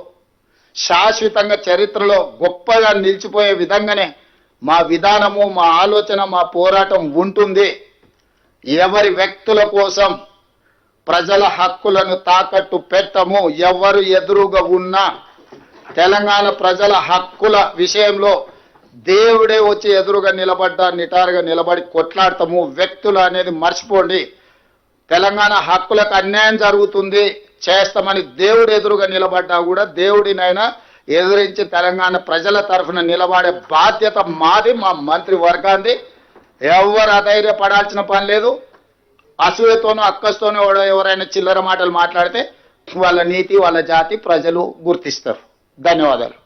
శాశ్వతంగా చరిత్రలో గొప్పగా నిలిచిపోయే విధంగానే మా విధానము, మా ఆలోచన, మా పోరాటం ఉంటుంది. ఎవరి వ్యక్తుల కోసం ప్రజల హక్కులను తాకట్టు పెట్టము. ఎవరు ఎదురుగా ఉన్నా తెలంగాణ ప్రజల హక్కుల విషయంలో దేవుడే వచ్చి ఎదురుగా నిలబడ్డా నిటారుగా నిలబడి కొట్లాడతాము. వ్యక్తులు అనేది మర్చిపోండి. తెలంగాణ హక్కులకు అన్యాయం జరుగుతుంది చేస్తామని దేవుడు ఎదురుగా నిలబడ్డా కూడా దేవుడినైనా ఎదురించి తెలంగాణ ప్రజల తరఫున నిలబడే బాధ్యత మాది, మా మంత్రి వర్గాంది. ఎవరు అధైర్యపడాల్సిన పని లేదు. అసూయతోనూ అక్కస్తోనూ ఎవరైనా చిల్లర మాటలు మాట్లాడితే వాళ్ళ నీతి, వాళ్ళ జాతి ప్రజలు గుర్తిస్తారు. ధన్యవాదాలు.